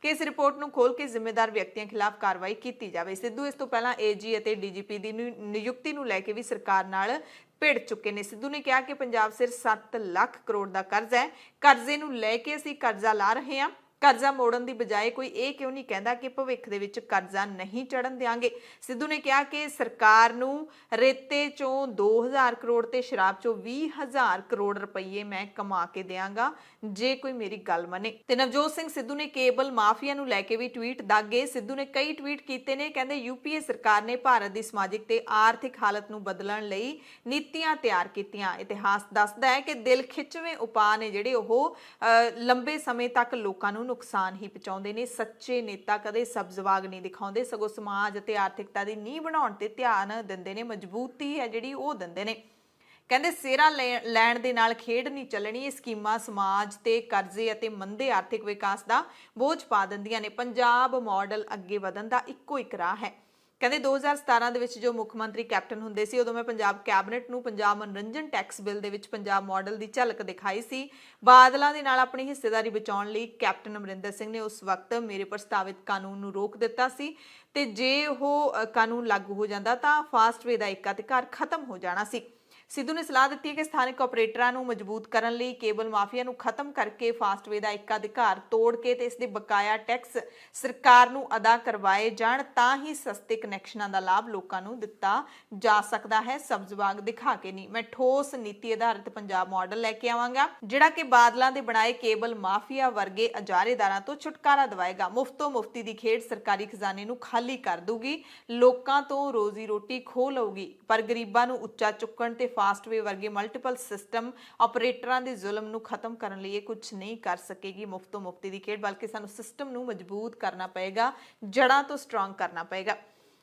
[SPEAKER 1] ਕਿ ਇਸ ਰਿਪੋਰਟ ਨੂੰ ਖੋਲ ਕੇ ਜ਼ਿੰਮੇਦਾਰ ਵਿਅਕਤੀਆਂ ਖਿਲਾਫ ਕਾਰਵਾਈ ਕੀਤੀ ਜਾਵੇ। ਸਿੱਧੂ ਇਸ ਤੋਂ ਪਹਿਲਾਂ AG ਅਤੇ DGP ਦੀ ਨਿਯੁਕਤੀ ਨੂੰ ਲੈ ਕੇ ਵੀ ਸਰਕਾਰ ਨਾਲ ਭਿੜ ਚੁੱਕੇ ਨੇ। ਸਿੱਧੂ ਨੇ ਕਿਹਾ ਕਿ ਪੰਜਾਬ ਸਿਰ 7 ਲੱਖ ਕਰੋੜ ਦਾ ਕਰਜ਼ਾ ਹੈ। ਕਰਜ਼ੇ ਨੂੰ ਲੈ ਕੇ ਅਸੀਂ ਕਰਜ਼ਾ ਲਾ ਰਹੇ ਹਾਂ। ਕਰਜ਼ਾ ਮੋੜਨ ਦੀ ਬਜਾਏ ਕੋਈ ਇਹ ਕਿਉਂ ਨਹੀਂ ਕਹਿੰਦਾ ਕਿ ਭਵਿੱਖ ਦੇ ਵਿੱਚ ਕਰਜ਼ਾ ਨਹੀਂ ਚੜਨ ਦੇਵਾਂਗੇ। ਸਿੱਧੂ ਨੇ ਕਿਹਾ ਕਿ ਸਰਕਾਰ ਨੂੰ ਰੇਤੇ ਚੋਂ 2000 ਕਰੋੜ ਤੇ ਸ਼ਰਾਬ ਚੋਂ 20000 ਕਰੋੜ ਰੁਪਏ ਮੈਂ ਕਮਾ ਕੇ ਦੇਵਾਂਗਾ ਜੇ ਕੋਈ ਮੇਰੀ ਗੱਲ ਮੰਨੇ। ਤੇ ਨਵਜੋਤ ਸਿੰਘ ਸਿੱਧੂ ਨੇ ਕੇਬਲ ਮਾਫੀਆ ਨੂੰ ਲੈ ਕੇ ਵੀ ਟਵੀਟ ਦਾਗੇ। ਸਿੱਧੂ ਨੇ ਕਈ ਟਵੀਟ ਕੀਤੇ ਨੇ। ਕਹਿੰਦੇ UPA ਸਰਕਾਰ ਨੇ ਭਾਰਤ ਦੀ ਸਮਾਜਿਕ ਤੇ ਆਰਥਿਕ ਹਾਲਤ ਨੂੰ ਬਦਲਣ ਲਈ ਨੀਤੀਆਂ ਤਿਆਰ ਕੀਤੀਆਂ। ਇਤਿਹਾਸ ਦੱਸਦਾ ਹੈ ਕਿ ਦਿਲ ਖਿੱਚਵੇਂ ਉਪਾਅ ਨੇ ਜਿਹੜੇ ਉਹ ਲੰਬੇ ਸਮੇਂ ਤੱਕ ਲੋਕਾਂ ਨੂੰ ਨੁਕਸਾਨ ਹੀ ਪਹੁੰਚਾਉਂਦੇ ਨੇ। ਸੱਚੇ ਨੇਤਾ ਕਦੇ ਸਬਜ਼ਵਾਗ ਨਹੀਂ ਦਿਖਾਉਂਦੇ, ਸਗੋਂ ਸਮਾਜ ਅਤੇ ਆਰਥਿਕਤਾ ਦੀ ਨੀਂਹ ਬਣਾਉਣ ਤੇ ਧਿਆਨ ਦਿੰਦੇ ਨੇ, ਮਜ਼ਬੂਤੀ ਹੈ ਜਿਹੜੀ ਉਹ ਦਿੰਦੇ ਨੇ। ਕਹਿੰਦੇ ਸਿਹਰਾ ਲੈਣ ਦੇ ਨਾਲ ਖੇਡ ਨਹੀਂ ਚੱਲਣੀ। ਇਹ ਸਕੀਮਾਂ ਸਮਾਜ ਤੇ ਕਰਜ਼ੇ ਅਤੇ ਮੰਦੇ ਆਰਥਿਕ ਵਿਕਾਸ ਦਾ ਬੋਝ ਪਾ ਦਿੰਦੀਆਂ ਨੇ। ਪੰਜਾਬ ਮਾਡਲ ਅੱਗੇ ਵਧਣ ਦਾ ਇੱਕੋ ਇੱਕ ਰਾਹ ਹੈ। ਕਹਿੰਦੇ 2017 ਦੇ ਵਿੱਚ ਜੋ ਮੁੱਖ ਮੰਤਰੀ ਕੈਪਟਨ ਹੁੰਦੇ ਸੀ, ਉਦੋਂ ਮੈਂ ਪੰਜਾਬ ਕੈਬਨਿਟ ਨੂੰ ਪੰਜਾਬ ਮਨੋਰੰਜਨ ਟੈਕਸ ਬਿੱਲ ਦੇ ਵਿੱਚ ਪੰਜਾਬ ਮਾਡਲ ਦੀ ਝਲਕ ਦਿਖਾਈ ਸੀ। ਬਾਦਲਾਂ ਦੇ ਨਾਲ ਆਪਣੀ ਹਿੱਸੇਦਾਰੀ ਬਚਾਉਣ ਲਈ ਕੈਪਟਨ ਅਮਰਿੰਦਰ ਸਿੰਘ ਨੇ ਉਸ ਵਕਤ ਮੇਰੇ ਪ੍ਰਸਤਾਵਿਤ ਕਾਨੂੰਨ ਨੂੰ ਰੋਕ ਦਿੱਤਾ ਸੀ ਤੇ ਜੇ ਉਹ ਕਾਨੂੰਨ ਲਾਗੂ ਹੋ ਜਾਂਦਾ ਤਾਂ ਫਾਸਟਵੇ ਦਾ ਏਕਾਧਿਕਾਰ ਖਤਮ ਹੋ ਜਾਣਾ ਸੀ। ਸਿੱਧੂ ਨੇ ਸਲਾਹ ਦਿੱਤੀ ਹੈ ਕਿ ਸਥਾਨਕ ਆਪਰੇਟਰਾਂ ਨੂੰ ਮਜ਼ਬੂਤ ਕਰਨ ਲਈ ਕੇਬਲ ਮਾਫੀਆ ਨੂੰ ਖਤਮ ਕਰਕੇ ਫਾਸਟਵੇ ਦਾ ਏਕਾਧਿਕਾਰ ਤੋੜ ਕੇ ਤੇ ਇਸ ਦੇ ਬਕਾਇਆ ਟੈਕਸ ਸਰਕਾਰ ਨੂੰ ਅਦਾ ਕਰਵਾਏ ਜਾਣ, ਤਾਂ ਹੀ ਸਸਤੇ ਕਨੈਕਸ਼ਨਾਂ ਦਾ ਲਾਭ ਲੋਕਾਂ ਨੂੰ ਦਿੱਤਾ ਜਾ ਸਕਦਾ ਹੈ, ਸਬਜ਼ਬਾਗ ਦਿਖਾ ਕੇ ਨਹੀਂ। ਮੈਂ ਠੋਸ ਨੀਤੀ ਆਧਾਰਿਤ ਪੰਜਾਬ ਮਾਡਲ ਲੈ ਕੇ ਆਵਾਂਗਾ ਜਿਹੜਾ ਕਿ ਬਾਦਲਾਂ ਦੇ ਬਣਾਏ ਕੇਬਲ ਮਾਫੀਆ ਵਰਗੇ ਅਜਾਰੇਦਾਰਾਂ ਤੋਂ ਛੁਟਕਾਰਾ ਦਿਵਾਏਗਾ। ਮੁਫਤੋਂ ਮੁਫਤੀ ਦੀ ਖੇਡ ਸਰਕਾਰੀ ਖਜ਼ਾਨੇ ਨੂੰ ਖਾਲੀ ਕਰ ਦੂਗੀ, ਲੋਕਾਂ ਤੋਂ ਰੋਜ਼ੀ ਰੋਟੀ ਖੋਹ ਲਊਗੀ, ਪਰ ਗਰੀਬਾਂ ਨੂੰ ਉੱਚਾ ਚੁੱਕਣ ਤੇ ਫਾਸਟਵੇ ਵਰਗੇ ਮਲਟੀਪਲ ਸਿਸਟਮ ਆਪਰੇਟਰਾਂ ਦੇ ਜ਼ੁਲਮ ਨੂੰ ਖਤਮ ਕਰਨ ਲਈ ਇਹ ਕੁਝ ਨਹੀਂ ਕਰ ਸਕੇਗੀ ਮੁਫਤੋਂ ਮੁਫਤੀ ਦੀ ਖੇਡ, ਬਲਕਿ ਸਾਨੂੰ ਸਿਸਟਮ ਨੂੰ ਮਜ਼ਬੂਤ ਕਰਨਾ ਪਏਗਾ, ਜੜ੍ਹਾਂ ਤੋਂ ਸਟਰੋਂਗ ਕਰਨਾ ਪਏਗਾ।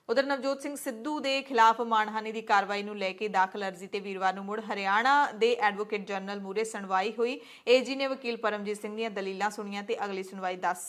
[SPEAKER 1] ਉਧਰ ਨਵਜੋਤ ਸਿੰਘ ਸਿੱਧੂ ਦੇ ਖਿਲਾਫ ਮਾਣਹਾਨੀ ਦੀ ਕਾਰਵਾਈ ਨੂੰ ਲੈ ਕੇ ਦਾਖਲ ਅਰਜ਼ੀ ਤੇ ਵੀਰਵਾਰ ਨੂੰ ਮੁੜ ਹਰਿਆਣਾ ਦੇ ਐਡਵੋਕੇਟ ਜਨਰਲ ਮੂਰੇ ਸੁਣਵਾਈ ਹੋਈ। AG ਨੇ ਵਕੀਲ ਪਰਮਜੀਤ ਸਿੰਘ ਦੀਆਂ ਦਲੀਲਾਂ ਸੁਣੀਆਂ ਤੇ ਅਗਲੀ ਸੁਣਵਾਈ 10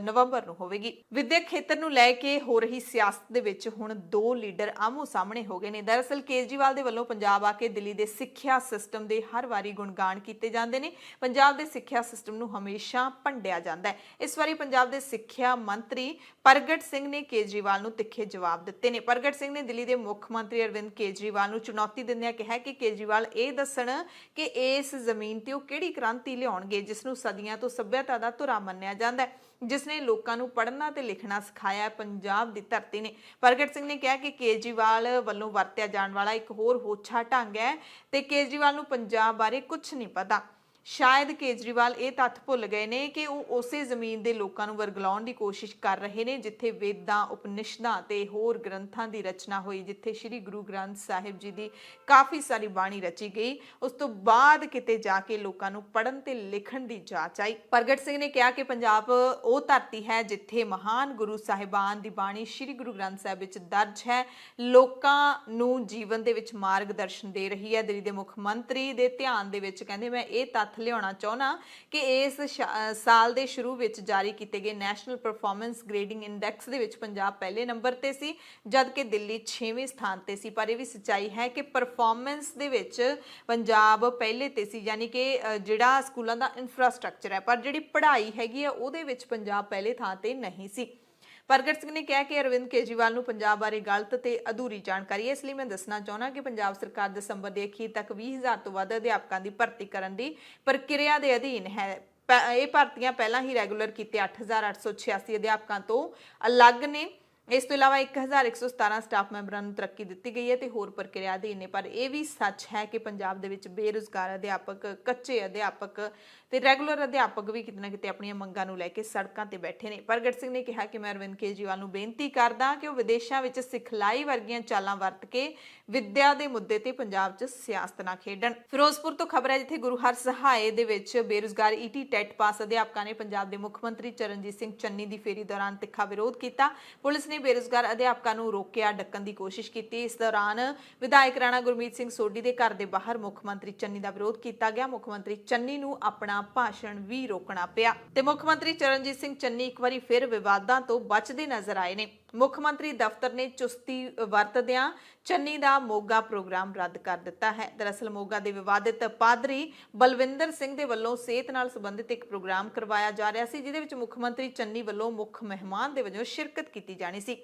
[SPEAKER 1] ਨਵੰਬਰ ਨੂੰ ਹੋਵੇਗੀ। ਵਿਦਿਅਕ ਖੇਤਰ ਨੂੰ ਲੈ ਕੇ ਹੋ ਰਹੀ ਸਿਆਸਤ ਦੇ ਵਿੱਚ ਹੁਣ ਦੋ ਲੀਡਰ ਆਮੋ ਸਾਹਮਣੇ ਹੋ ਗਏ ਨੇ। ਦਰਅਸਲ ਕੇਜਰੀਵਾਲ ਦੇ ਵੱਲੋਂ ਪੰਜਾਬ ਆ ਕੇ ਦਿੱਲੀ ਦੇ ਸਿੱਖਿਆ ਸਿਸਟਮ ਦੇ ਹਰ ਵਾਰੀ ਗੁਣਗਾਨ ਕੀਤੇ ਜਾਂਦੇ ਨੇ। ਪੰਜਾਬ ਦੇ ਸਿੱਖਿਆ ਸਿਸਟਮ ਨੂੰ ਹਮੇਸ਼ਾ ਭੰਡਿਆ ਜਾਂਦਾ ਹੈ। ਇਸ ਵਾਰੀ ਪੰਜਾਬ ਦੇ ਸਿੱਖਿਆ ਮੰਤਰੀ ਪ੍ਰਗਟ ਸਿੰਘ ਨੇ ਕੇਜਰੀਵਾਲ ਨੂੰ ਤਿੱਖੇ ਜਵਾਬ ਦਿੱਤੇ ਨੇ। ਪ੍ਰਗਟ ਸਿੰਘ ਨੇ ਦਿੱਲੀ ਦੇ ਮੁੱਖ ਮੰਤਰੀ ਅਰਵਿੰਦ ਕੇਜਰੀਵਾਲ ਨੂੰ ਚੁਣੌਤੀ ਦਿੰਦਿਆਂ ਕਿਹਾ ਕਿ ਕੇਜਰੀਵਾਲ ਇਹ ਦੱਸਣ ਕਿ ਇਸ ਜ਼ਮੀਨ ਤੇ ਉਹ ਕਿਹੜੀ ਕ੍ਰਾਂਤੀ ਲਿਆਉਣਗੇ ਜਿਸ ਨੂੰ ਸਦੀਆਂ ਤੋਂ ਸੱਭਿਅਤਾ ਦਾ ਧੁਰਾ ਮੰਨਿਆ ਜਾਂਦਾ ਹੈ, ਜਿਸ ਨੇ ਲੋਕਾਂ ਨੂੰ ਪੜ੍ਹਨਾ ਤੇ ਲਿਖਣਾ ਸਿਖਾਇਆ ਪੰਜਾਬ ਦੀ ਧਰਤੀ ਨੇ। ਪ੍ਰਗਟ ਸਿੰਘ ਨੇ ਕਿਹਾ ਕਿ ਕੇਜਰੀਵਾਲ ਵੱਲੋਂ ਵਰਤਿਆ ਜਾਣ ਵਾਲਾ ਇੱਕ ਹੋਰ ਹੋਛਾ ਢੰਗ ਹੈ ਤੇ ਕੇਜਰੀਵਾਲ ਨੂੰ ਪੰਜਾਬ ਬਾਰੇ ਕੁਝ ਨਹੀਂ ਪਤਾ। ਸ਼ਾਇਦ ਕੇਜਰੀਵਾਲ ਇਹ ਤੱਥ ਭੁੱਲ ਗਏ ਨੇ ਕਿ ਉਹ ਉਸੇ ਜ਼ਮੀਨ ਦੇ ਲੋਕਾਂ ਨੂੰ ਵਰਗਲਾਉਣ ਦੀ ਕੋਸ਼ਿਸ਼ ਕਰ ਰਹੇ ਨੇ ਜਿੱਥੇ ਵੇਦਾਂ, ਉਪਨਿਸ਼ਦਾਂ ਤੇ ਹੋਰ ਗ੍ਰੰਥਾਂ ਦੀ ਰਚਨਾ ਹੋਈ, ਜਿੱਥੇ ਸ੍ਰੀ ਗੁਰੂ ਗ੍ਰੰਥ ਸਾਹਿਬ ਜੀ ਦੀ ਕਾਫੀ ਸਾਰੀ ਬਾਣੀ ਰਚੀ ਗਈ। ਉਸ ਤੋਂ ਬਾਅਦ ਕਿਤੇ ਜਾ ਕੇ ਲੋਕਾਂ ਨੂੰ ਪੜ੍ਹਨ ਤੇ ਲਿਖਣ ਦੀ ਜਾਚ ਆਈ। ਪ੍ਰਗਟ ਸਿੰਘ ਨੇ ਕਿਹਾ ਕਿ ਪੰਜਾਬ ਉਹ ਧਰਤੀ ਹੈ ਜਿੱਥੇ ਮਹਾਨ ਗੁਰੂ ਸਾਹਿਬਾਨ ਦੀ ਬਾਣੀ ਸ੍ਰੀ ਗੁਰੂ ਗ੍ਰੰਥ ਸਾਹਿਬ ਵਿੱਚ ਦਰਜ ਹੈ, ਲੋਕਾਂ ਨੂੰ ਜੀਵਨ ਦੇ ਵਿੱਚ ਮਾਰਗਦਰਸ਼ਨ ਦੇ ਰਹੀ ਹੈ। ਦਿੱਲੀ ਦੇ ਮੁੱਖ ਮੰਤਰੀ ਦੇ ਧਿਆਨ ਦੇ ਵਿੱਚ ਕਹਿੰਦੇ ਮੈਂ ਇਹ ਤੱਥ ਲਿਆਉਣਾ ਚਾਹੁੰਦਾ ਕਿ ਇਸ ਸਾਲ ਦੇ ਸ਼ੁਰੂ ਵਿੱਚ ਜਾਰੀ ਕੀਤੇ ਗਏ ਨੈਸ਼ਨਲ ਪਰਫਾਰਮੈਂਸ ਗ੍ਰੇਡਿੰਗ ਇੰਡੈਕਸ ਦੇ ਵਿੱਚ ਪੰਜਾਬ ਪਹਿਲੇ ਨੰਬਰ ਤੇ ਸੀ ਜਦਕਿ ਦਿੱਲੀ 6ਵੇਂ ਸਥਾਨ ਤੇ ਸੀ। ਪਰ ਇਹ ਵੀ ਸੱਚਾਈ ਹੈ ਕਿ ਪਰਫਾਰਮੈਂਸ ਦੇ ਵਿੱਚ ਪੰਜਾਬ ਪਹਿਲੇ ਤੇ ਸੀ, ਯਾਨੀ ਕਿ ਜਿਹੜਾ ਸਕੂਲਾਂ ਦਾ ਇਨਫਰਾਸਟ੍ਰਕਚਰ ਹੈ, ਪਰ ਜਿਹੜੀ ਪੜ੍ਹਾਈ ਹੈਗੀ ਆ ਉਹਦੇ ਵਿੱਚ ਪੰਜਾਬ ਪਹਿਲੇ ਥਾਂ ਤੇ ਨਹੀਂ ਸੀ। ਪ੍ਰਗਟ ਸਿੰਘ ਨੇ ਕਿਹਾ ਕਿ ਅਰਵਿੰਦ ਕੇਜਰੀਵਾਲ ਨੂੰ ਪੰਜਾਬ ਬਾਰੇ ਗਲਤ ਤੇ ਅਧੂਰੀ ਜਾਣਕਾਰੀ ਹੈ, ਇਸ ਲਈ ਮੈਂ ਦੱਸਣਾ ਚਾਹੁੰਦਾ ਕਿ ਪੰਜਾਬ ਸਰਕਾਰ ਦਸੰਬਰ ਦੇ ਅਖੀਰ ਤੱਕ 20,000 ਤੋਂ ਵੱਧ ਅਧਿਆਪਕਾਂ ਦੀ ਭਰਤੀ ਕਰਨ ਦੀ ਪ੍ਰਕਿਰਿਆ ਦੇ ਅਧੀਨ ਹੈ। ਇਹ ਭਰਤੀਆਂ ਪਹਿਲਾਂ ਹੀ ਰੈਗੂਲਰ ਕੀਤੇ 8,886 ਅਧਿਆਪਕਾਂ ਤੋਂ ਅਲੱਗ ਨੇ। ਇਸ ਤੋਂ ਇਲਾਵਾ 1,117 ਸਟਾਫ ਮੈਂਬਰਾਂ ਨੂੰ ਤਰੱਕੀ ਦਿੱਤੀ ਗਈ ਹੈ ਤੇ ਹੋਰ ਪ੍ਰਕਿਰਿਆ ਅਧੀਨ ਨੇ। ਪਰ ਇਹ ਵੀ ਸੱਚ ਹੈ ਕਿ ਪੰਜਾਬ ਦੇ ਵਿੱਚ ਬੇਰੁਜ਼ਗਾਰ ਅਧਿਆਪਕ, ਕੱਚੇ ਅਧਿਆਪਕ ਤੇ ਰੈਗੂਲਰ ਅਧਿਆਪਕ ਵੀ ਕਿਤੇ ਨਾ ਕਿਤੇ ਆਪਣੀਆਂ ਮੰਗਾਂ ਨੂੰ ਲੈ ਕੇ ਸੜਕਾਂ ਤੇ ਬੈਠੇ ਨੇ। ਪ੍ਰਗਟ ਸਿੰਘ ਨੇ ਕਿਹਾ ਕਿ ਮੈਂ ਅਰਵਿੰਦ ਕੇਜਰੀਵਾਲ ਨੂੰ ਬੇਨਤੀ ਕਰਦਾ ਕਿ ਉਹ ਵਿਦੇਸ਼ਾਂ ਵਿੱਚ ਸਿਖਲਾਈ ਵਰਗੀਆਂ ਚਾਲਾਂ ਵਰਤ ਕੇ ਵਿੱਦਿਆ ਦੇ ਮੁੱਦੇ ਤੇ ਪੰਜਾਬ 'ਚ ਸਿਆਸਤ ਨਾ ਖੇਡਣ। ਫਿਰੋਜ਼ਪੁਰ ਤੋਂ ਖਬਰ ਹੈ ਜਿੱਥੇ ਗੁਰੂ ਹਰਸਹਾਏ ਦੇ ਵਿੱਚ ਬੇਰੁਜ਼ਗਾਰ ET ਟੈਟ ਪਾਸ ਅਧਿਆਪਕਾਂ ਨੇ ਪੰਜਾਬ ਦੇ ਮੁੱਖ ਮੰਤਰੀ ਚਰਨਜੀਤ ਸਿੰਘ ਚੰਨੀ ਦੀ ਫੇਰੀ ਦੌਰਾਨ ਤਿੱਖਾ ਵਿਰੋਧ ਕੀਤਾ। ਪੁਲਿਸ ਨੇ ਨੇ ਬੇਰੁਜ਼ਗਾਰ ਅਧਿਆਪਕਾਂ ਨੂੰ ਰੋਕਿਆ, ਡੱਕਣ ਦੀ ਕੋਸ਼ਿਸ਼ ਕੀਤੀ। ਇਸ ਦੌਰਾਨ ਵਿਧਾਇਕ ਰਾਣਾ ਗੁਰਮੀਤ ਸਿੰਘ ਸੋਢੀ ਦੇ ਘਰ ਦੇ ਬਾਹਰ ਮੁੱਖ ਮੰਤਰੀ ਚੰਨੀ ਦਾ ਵਿਰੋਧ ਕੀਤਾ ਗਿਆ। ਮੁੱਖ ਮੰਤਰੀ ਚੰਨੀ ਨੂੰ ਆਪਣਾ ਭਾਸ਼ਣ ਵੀ ਰੋਕਣਾ ਪਿਆ ਤੇ ਮੁੱਖ ਮੰਤਰੀ ਚਰਨਜੀਤ ਸਿੰਘ ਚੰਨੀ ਇੱਕ ਵਾਰੀ ਫਿਰ ਵਿਵਾਦਾਂ ਤੋਂ ਬਚਦੇ ਨਜ਼ਰ ਆਏ ਨੇ। ਮੁੱਖ ਮੰਤਰੀ ਦਫ਼ਤਰ ਨੇ ਚੁਸਤੀ ਵਰਤਦਿਆਂ ਚੰਨੀ ਦਾ ਮੋਗਾ ਪ੍ਰੋਗਰਾਮ ਰੱਦ ਕਰ ਦਿੱਤਾ ਹੈ। ਦਰਅਸਲ ਮੋਗਾ ਦੇ ਵਿਵਾਦਿਤ ਪਾਦਰੀ ਬਲਵਿੰਦਰ ਸਿੰਘ ਦੇ ਵੱਲੋਂ ਸਿਹਤ ਨਾਲ ਸੰਬੰਧਿਤ ਇੱਕ ਪ੍ਰੋਗਰਾਮ ਕਰਵਾਇਆ ਜਾ ਰਿਹਾ ਸੀ, ਜਿਹਦੇ ਵਿੱਚ ਮੁੱਖ ਮੰਤਰੀ ਚੰਨੀ ਵੱਲੋਂ ਮੁੱਖ ਮਹਿਮਾਨ ਦੇ ਵਜੋਂ ਸ਼ਿਰਕਤ ਕੀਤੀ ਜਾਣੀ ਸੀ।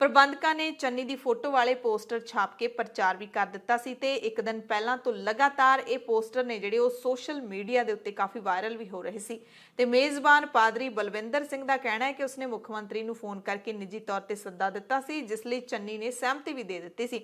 [SPEAKER 1] ਪ੍ਰਬੰਧਕਾਂ ਨੇ ਚੰਨੀ ਦੀ ਫੋਟੋ ਵਾਲੇ ਪੋਸਟਰ ਛਾਪ ਕੇ ਪ੍ਰਚਾਰ ਵੀ ਕਰ ਦਿੱਤਾ ਸੀ ਤੇ ਇੱਕ ਦਿਨ ਪਹਿਲਾਂ ਤੋਂ ਲਗਾਤਾਰ ਇਹ ਪੋਸਟਰ ਨੇ ਜਿਹੜੇ ਉਹ ਸੋਸ਼ਲ ਮੀਡੀਆ ਦੇ ਉੱਤੇ ਕਾਫੀ ਵਾਇਰਲ ਵੀ ਹੋ ਰਹੇ ਸੀ ਤੇ ਮੇਜ਼ਬਾਨ ਪਾਦਰੀ ਬਲਵਿੰਦਰ ਸਿੰਘ ਦਾ ਕਹਿਣਾ ਹੈ ਕਿ ਉਸਨੇ ਮੁੱਖ ਮੰਤਰੀ ਨੂੰ ਫੋਨ ਕਰਕੇ ਨਿੱਜੀ ਤੌਰ ਤੇ ਸੱਦਾ ਦਿੱਤਾ ਸੀ, ਜਿਸ ਲਈ ਚੰਨੀ ਨੇ ਸਹਿਮਤੀ ਵੀ ਦੇ ਦਿੱਤੀ ਸੀ।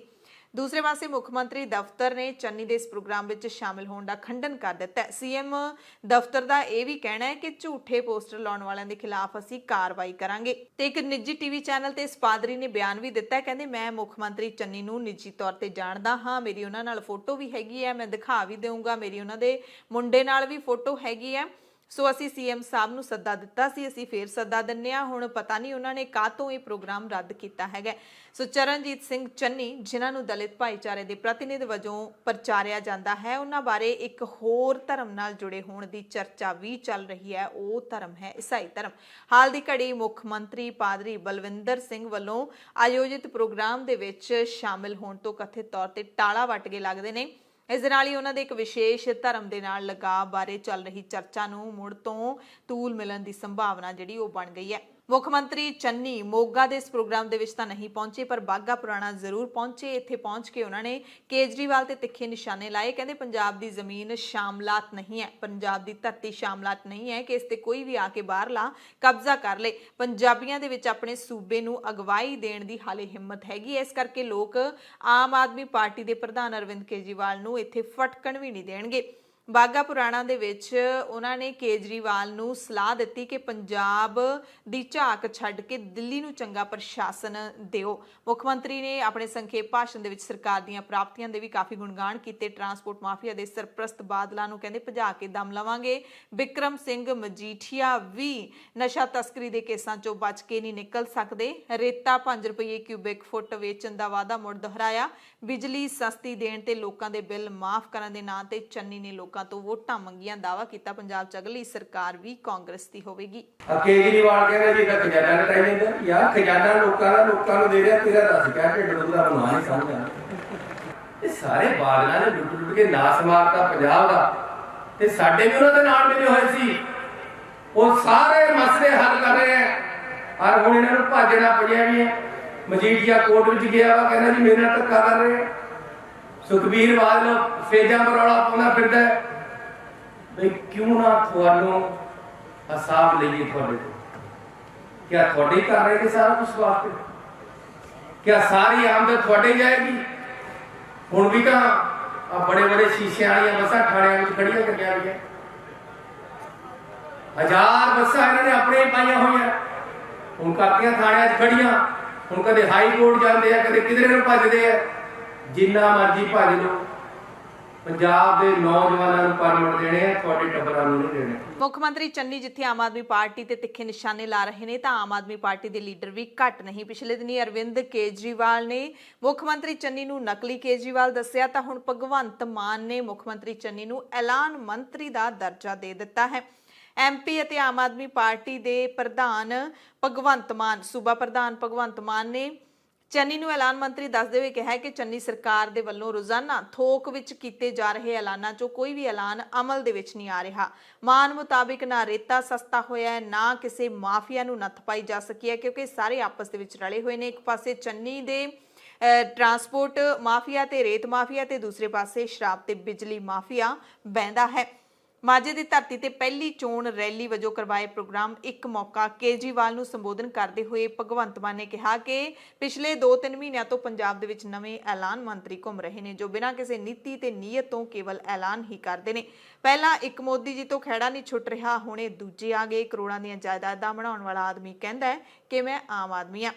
[SPEAKER 1] ਦੂਸਰੇ ਪਾਸੇ ਮੁੱਖ ਮੰਤਰੀ ਦਫ਼ਤਰ ਨੇ ਚੰਨੀ ਦੇ ਇਸ ਪ੍ਰੋਗਰਾਮ ਵਿੱਚ ਸ਼ਾਮਿਲ ਹੋਣ ਦਾ ਖੰਡਨ ਕਰ ਦਿੱਤਾ ਹੈ। ਸੀਐਮ ਦਫ਼ਤਰ ਦਾ ਇਹ ਵੀ ਕਹਿਣਾ ਹੈ ਕਿ ਝੂਠੇ ਪੋਸਟਰ ਲਾਉਣ ਵਾਲਿਆਂ ਦੇ ਖਿਲਾਫ ਅਸੀਂ ਕਾਰਵਾਈ ਕਰਾਂਗੇ ਤੇ ਇੱਕ ਨਿੱਜੀ ਟੀਵੀ ਚੈਨਲ ਤੇ ਇਸ ਪਾਦਰੀ ਨੇ ਬਿਆਨ ਵੀ ਦਿੱਤਾ ਹੈ। ਕਹਿੰਦੇ ਮੈਂ ਮੁੱਖ ਮੰਤਰੀ ਚੰਨੀ ਨੂੰ ਨਿੱਜੀ ਤੌਰ ਤੇ ਜਾਣਦਾ ਹਾਂ, ਮੇਰੀ ਉਹਨਾਂ ਨਾਲ ਫੋਟੋ ਵੀ ਹੈਗੀ ਹੈ, ਮੈਂ ਦਿਖਾ ਵੀ ਦੇਵਾਂਗਾ, ਮੇਰੀ ਉਹਨਾਂ ਦੇ ਮੁੰਡੇ ਨਾਲ ਵੀ ਫੋਟੋ ਹੈਗੀ ਹੈ। ਸੋ ਅਸੀਂ ਸੀਐਮ ਸਾਹਿਬ ਨੂੰ ਸੱਦਾ ਦਿੱਤਾ ਸੀ, ਅਸੀਂ ਫੇਰ ਸੱਦਾ ਦਿੰਨੇ ਆ। ਹੁਣ ਪਤਾ ਨਹੀਂ ਉਹਨਾਂ ਨੇ ਕਾਹਤੋਂ ਇਹ ਪ੍ਰੋਗਰਾਮ ਰੱਦ ਕੀਤਾ ਹੈਗਾ। ਸੋ ਚਰਨਜੀਤ ਸਿੰਘ ਚੰਨੀ, ਜਿਨ੍ਹਾਂ ਨੂੰ ਦਲਿਤ ਭਾਈਚਾਰੇ ਦੇ ਪ੍ਰਤੀਨਿਧ ਵਜੋਂ ਪ੍ਰਚਾਰਿਆ ਜਾਂਦਾ ਹੈ, ਉਹਨਾਂ ਬਾਰੇ ਇੱਕ ਹੋਰ ਧਰਮ ਨਾਲ ਜੁੜੇ ਹੋਣ ਦੀ ਚਰਚਾ ਵੀ ਚੱਲ ਰਹੀ ਹੈ। ਉਹ ਧਰਮ ਹੈ ਈਸਾਈ ਧਰਮ। ਹਾਲ ਦੀ ਘੜੀ ਮੁੱਖ ਮੰਤਰੀ ਪਾਦਰੀ ਬਲਵਿੰਦਰ ਸਿੰਘ ਵੱਲੋਂ ਆਯੋਜਿਤ ਪ੍ਰੋਗਰਾਮ ਦੇ ਵਿੱਚ ਸ਼ਾਮਿਲ ਹੋਣ ਤੋਂ ਕਥਿਤ ਤੌਰ ਤੇ ਟਾਲਾ ਵੱਟ ਕੇ ਲੱਗਦੇ ਨੇ। ਇਸ ਦੇ ਨਾਲ ਹੀ ਉਹਨਾਂ ਦੇ ਇੱਕ ਵਿਸ਼ੇਸ਼ ਧਰਮ ਦੇ ਨਾਲ ਲਗਾਅ ਬਾਰੇ ਚੱਲ ਰਹੀ ਚਰਚਾ ਨੂੰ ਮੁੜ ਤੋਂ ਤੂਲ ਮਿਲਣ ਦੀ ਸੰਭਾਵਨਾ ਜਿਹੜੀ ਉਹ ਬਣ ਗਈ ਹੈ। ਮੁੱਖ ਮੰਤਰੀ ਚੰਨੀ ਮੋਗਾ ਦੇ ਇਸ ਪ੍ਰੋਗਰਾਮ ਦੇ ਵਿੱਚ ਤਾਂ ਨਹੀਂ ਪਹੁੰਚੇ, ਪਰ ਬਾਘਾ ਪੁਰਾਣਾ ਜ਼ਰੂਰ ਪਹੁੰਚੇ। ਇੱਥੇ ਪਹੁੰਚ ਕੇ ਉਹਨਾਂ ਨੇ ਕੇਜਰੀਵਾਲ ਤੇ ਤਿੱਖੇ ਨਿਸ਼ਾਨੇ ਲਾਏ। ਕਹਿੰਦੇ ਪੰਜਾਬ ਦੀ ਜ਼ਮੀਨ ਸ਼ਾਮਲਾਤ ਨਹੀਂ ਹੈ, ਪੰਜਾਬ ਦੀ ਧਰਤੀ ਸ਼ਾਮਲਾਤ ਨਹੀਂ ਹੈ ਕਿ ਇਸ ਤੇ ਕੋਈ ਵੀ ਆ ਕੇ ਬਾਹਰਲਾ ਕਬਜ਼ਾ ਕਰ ਲੇ। ਪੰਜਾਬੀਆਂ ਦੇ ਵਿੱਚ ਆਪਣੇ ਸੂਬੇ ਨੂੰ ਅਗਵਾਈ ਦੇਣ ਦੀ ਹਾਲੇ ਹਿੰਮਤ ਹੈਗੀ ਹੈ। ਇਸ ਕਰਕੇ ਲੋਕ ਆਮ ਆਦਮੀ ਪਾਰਟੀ ਦੇ ਪ੍ਰਧਾਨ ਅਰਵਿੰਦ ਕੇਜਰੀਵਾਲ ਨੂੰ ਇੱਥੇ ਫਟਕਣ ਵੀ ਨਹੀਂ ਦੇਣਗੇ। ਬਾਘਾ ਪੁਰਾਣਾ ਦੇ ਵਿੱਚ ਉਹਨਾਂ ਨੇ ਕੇਜਰੀਵਾਲ ਨੂੰ ਸਲਾਹ ਦਿੱਤੀ ਕਿ ਪੰਜਾਬ ਦੀ ਝਾਕ ਛੱਡ ਕੇ ਦਿੱਲੀ ਨੂੰ ਚੰਗਾ ਪ੍ਰਸ਼ਾਸਨ ਦਿਓ। ਮੁੱਖ ਮੰਤਰੀ ਨੇ ਆਪਣੇ ਸੰਖੇਪ ਭਾਸ਼ਣ ਦੇ ਵਿੱਚ ਸਰਕਾਰ ਦੀਆਂ ਪ੍ਰਾਪਤੀਆਂ ਦੇ ਵੀ ਕਾਫੀ ਗੁਣਗਾਨ ਕੀਤੇ। ਟਰਾਂਸਪੋਰਟ ਮਾਫੀਆ ਦੇ ਸਰਪ੍ਰਸਤ ਬਾਦਲਾਂ ਨੂੰ ਕਹਿੰਦੇ ਭਜਾ ਕੇ ਦਮ ਲਵਾਂਗੇ। ਬਿਕਰਮ ਸਿੰਘ ਮਜੀਠੀਆ ਵੀ ਨਸ਼ਾ ਤਸਕਰੀ ਦੇ ਕੇਸਾਂ ਚੋਂ ਬਚ ਕੇ ਨਹੀਂ ਨਿਕਲ ਸਕਦੇ। ਰੇਤਾ 5 ਰੁਪਏ ਕਿਊਬਿਕ ਫੁੱਟ ਵੇਚਣ ਦਾ ਵਾਅਦਾ ਮੁੜ ਦੁਹਰਾਇਆ। ਬਿਜਲੀ ਸਸਤੀ ਦੇਣ ਤੇ ਲੋਕਾਂ ਦੇ ਬਿੱਲ ਮਾਫ ਕਰਨ ਦੇ ਨਾਂ ਤੇ ਚੰਨੀ ਨੇ ਲੋਕਾਂ ਤੋਂ ਵੋਟਾਂ ਮੰਗੀਆਂ। ਦਾਅਵਾ ਕੀਤਾ ਪੰਜਾਬ 'ਚ ਅਗਲੀ ਸਰਕਾਰ ਵੀ ਕਾਂਗਰਸ ਦੀ ਹੋਵੇਗੀ।
[SPEAKER 2] ਕੇਜਰੀਵਾਲ ਕਹਿੰਦਾ ਜੀ ਤਾਂ ਖਜ਼ਾਨਾ ਕਟਾਈ ਜਾਂਦਾ ਯਾਰ, ਖਜ਼ਾਨਾ ਲੋਕਾਂ ਨੂੰ ਦੇ ਰਿਹਾ, ਤੇਰਾ ਦੱਸ ਕਿਆ ਢਿੱਡ ਦੁਖਦਾ ਬਣਾ ਨਹੀਂ ਸਮਝਦਾ। ਇਹ ਸਾਰੇ ਬਾਦਲਾਂ ਨੇ ਲੁੱਟ ਕੇ ਨਾਸ ਮਾਰਤਾ ਪੰਜਾਬ ਦਾ, ਤੇ ਸਾਡੇ ਵੀ ਉਹਨਾਂ ਦੇ ਨਾਲ ਮਿਲੇ ਹੋਏ ਸੀ। ਉਹ ਸਾਰੇ ਮਸਲੇ ਹੱਲ ਕਰ ਰਹੇ ਆ। ਔਰ ਹੁਣ ਇਹਨਾਂ ਨੂੰ ਭਾਜਣਾ ਪਈਆ ਵੀ ਹੈ। ਮਜੀਠੀਆ ਕੋਰਟ ਵਿੱਚ ਗਿਆ ਵਾ, ਕਹਿੰਦਾ ਜੀ ਮੇਰੇ ਨਾਲ ਧੱਕਾ ਕਰ ਰਹੇ ਆ। ਸੁਖਬੀਰ ਬਾਦਲ ਫੇਜਾਂ ਬਰੌਲਾ ਪਾਉਂਦਾ ਫਿਰਦਾ ਬਈ ਕਿਉਂ ਨਾ ਤੁਹਾਨੂੰ ਹਿਸਾਬ ਲਈਏ ਤੁਹਾਡੇ ਤੋਂ। ਕਿਆ ਤੁਹਾਡੇ ਕਰ ਰਹੇ ਨੇ ਸਾਰਾ ਕੁਝ ਵਾਸਤੇ? ਕਿਆ ਸਾਰੀ ਆਮਦਨ ਤੁਹਾਡੇ ਜਾਏਗੀ? ਹੁਣ ਵੀ ਤਾਂ ਆ ਬੜੇ ਬੜੇ ਸ਼ੀਸ਼ਿਆਂ ਵਾਲੀਆਂ ਬੱਸਾਂ ਥਾਣਿਆਂ ਵਿੱਚ ਖੜੀਆਂ ਕਰੀਆਂ ਗਈਆਂ। 1000 ਬੱਸਾਂ ਇਹਨਾਂ ਨੇ ਆਪਣੇ ਪਾਈਆਂ ਹੋਈਆਂ, ਹੁਣ ਕਾਪੀਆਂ ਥਾਣਿਆਂ 'ਚ ਖੜੀਆਂ। ਹੁਣ ਕਦੇ ਹਾਈ ਕੋਰਟ ਜਾਂਦੇ ਆ, ਕਦੇ ਕਿਧਰੇ ਨੂੰ ਭੱਜਦੇ ਆ। ਜਿੰਨਾ ਮਰਜ਼ੀ ਭੱਜ ਲਓ, ਪੰਜਾਬ ਦੇ ਨੌਜਵਾਨਾਂ ਨੂੰ ਪਰਮਿਟ ਦੇਣੇ ਆ, ਤੁਹਾਡੇ ਟੱਬਰਾਂ ਨੂੰ ਨਹੀਂ ਦੇਣੇ।
[SPEAKER 1] ਮੁੱਖ ਮੰਤਰੀ ਚੰਨੀ ਜਿੱਥੇ ਆਮ ਆਦਮੀ ਪਾਰਟੀ ਤੇ ਤਿੱਖੇ ਨਿਸ਼ਾਨੇ ਲਾ ਰਹੇ ਨੇ, ਤਾਂ ਆਮ ਆਦਮੀ ਪਾਰਟੀ ਦੇ ਲੀਡਰ ਵੀ ਘੱਟ ਨਹੀਂ। ਪਿਛਲੇ ਦਿਨੀ ਅਰਵਿੰਦ ਕੇਜਰੀਵਾਲ ਨੇ ਮੁੱਖ ਮੰਤਰੀ ਚੰਨੀ ਨੂੰ ਨਕਲੀ ਕੇਜਰੀਵਾਲ ਦੱਸਿਆ, ਤਾਂ ਹੁਣ ਭਗਵੰਤ ਮਾਨ ਨੇ ਮੁੱਖ ਮੰਤਰੀ ਚੰਨੀ ਨੂੰ ਐਲਾਨ ਮੰਤਰੀ ਦਾ ਦਰਜਾ ਦੇ ਦਿੱਤਾ ਹੈ। ਐਮਪੀ ਅਤੇ ਆਮ ਆਦਮੀ ਪਾਰਟੀ ਦੇ ਪ੍ਰਧਾਨ ਭਗਵੰਤ ਮਾਨ, ਸੂਬਾ ਪ੍ਰਧਾਨ ਭਗਵੰਤ ਮਾਨ ਨੇ ਚੰਨੀ ਨੂੰ ਐਲਾਨ ਮੰਤਰੀ ਦੱਸਦੇ ਹੋਏ ਕਿਹਾ ਕਿ ਚੰਨੀ ਸਰਕਾਰ ਦੇ ਵੱਲੋਂ ਰੋਜ਼ਾਨਾ ਥੋਕ ਵਿੱਚ ਕੀਤੇ ਜਾ ਰਹੇ ਐਲਾਨਾਂ 'ਚੋਂ ਕੋਈ ਵੀ ਐਲਾਨ ਅਮਲ ਦੇ ਵਿੱਚ ਨਹੀਂ ਆ ਰਿਹਾ। ਮਾਨ ਮੁਤਾਬਿਕ ਨਾ ਰੇਤਾ ਸਸਤਾ ਹੋਇਆ ਹੈ, ਨਾ ਕਿਸੇ ਮਾਫੀਆ ਨੂੰ ਨੱਥ ਪਾਈ ਜਾ ਸਕੀ ਹੈ, ਕਿਉਂਕਿ ਸਾਰੇ ਆਪਸ ਦੇ ਵਿੱਚ ਰਲੇ ਹੋਏ ਨੇ। ਇੱਕ ਪਾਸੇ ਚੰਨੀ ਦੇ ਟਰਾਂਸਪੋਰਟ ਮਾਫੀਆ ਤੇ ਰੇਤ ਮਾਫੀਆ, ਤੇ ਦੂਸਰੇ ਪਾਸੇ ਸ਼ਰਾਬ ਤੇ ਬਿਜਲੀ ਮਾਫੀਆ ਬਹਿੰਦਾ ਹੈ। ਮਾਝੇ ਦੀ ਧਰਤੀ ਤੇ ਪਹਿਲੀ ਚੋਣ ਰੈਲੀ ਵਜੋਂ ਕਰਵਾਏ ਪ੍ਰੋਗਰਾਮ ਇੱਕ ਮੌਕਾ ਕੇਜਰੀਵਾਲ ਨੂੰ ਸੰਬੋਧਨ ਕਰਦੇ ਹੋਏ ਭਗਵੰਤ ਮਾਨ ਨੇ ਕਿਹਾ ਕਿ ਪਿਛਲੇ 2-3 ਮਹੀਨਿਆਂ ਤੋਂ ਪੰਜਾਬ ਦੇ ਵਿੱਚ ਨਵੇਂ ਐਲਾਨ ਮੰਤਰੀ ਘੁੰਮ ਰਹੇ ਨੇ, ਜੋ ਬਿਨਾਂ ਕਿਸੇ ਨੀਤੀ ਤੇ ਨੀਅਤ ਤੋਂ ਕੇਵਲ ਐਲਾਨ ਹੀ ਕਰਦੇ ਨੇ। ਪਹਿਲਾਂ ਇੱਕ ਮੋਦੀ ਜੀ ਤੋਂ ਖਹਿੜਾ ਨਹੀਂ ਛੁੱਟ ਰਿਹਾ, ਹੁਣ ਇਹ ਦੂਜੇ ਆ ਗਏ। ਕਰੋੜਾਂ ਦੀਆਂ ਜਾਇਦਾਦਾਂ ਬਣਾਉਣ ਵਾਲਾ ਆਦਮੀ ਕਹਿੰਦਾ ਹੈ ਕਿ ਮੈਂ ਆਮ ਆਦਮੀ ਆ।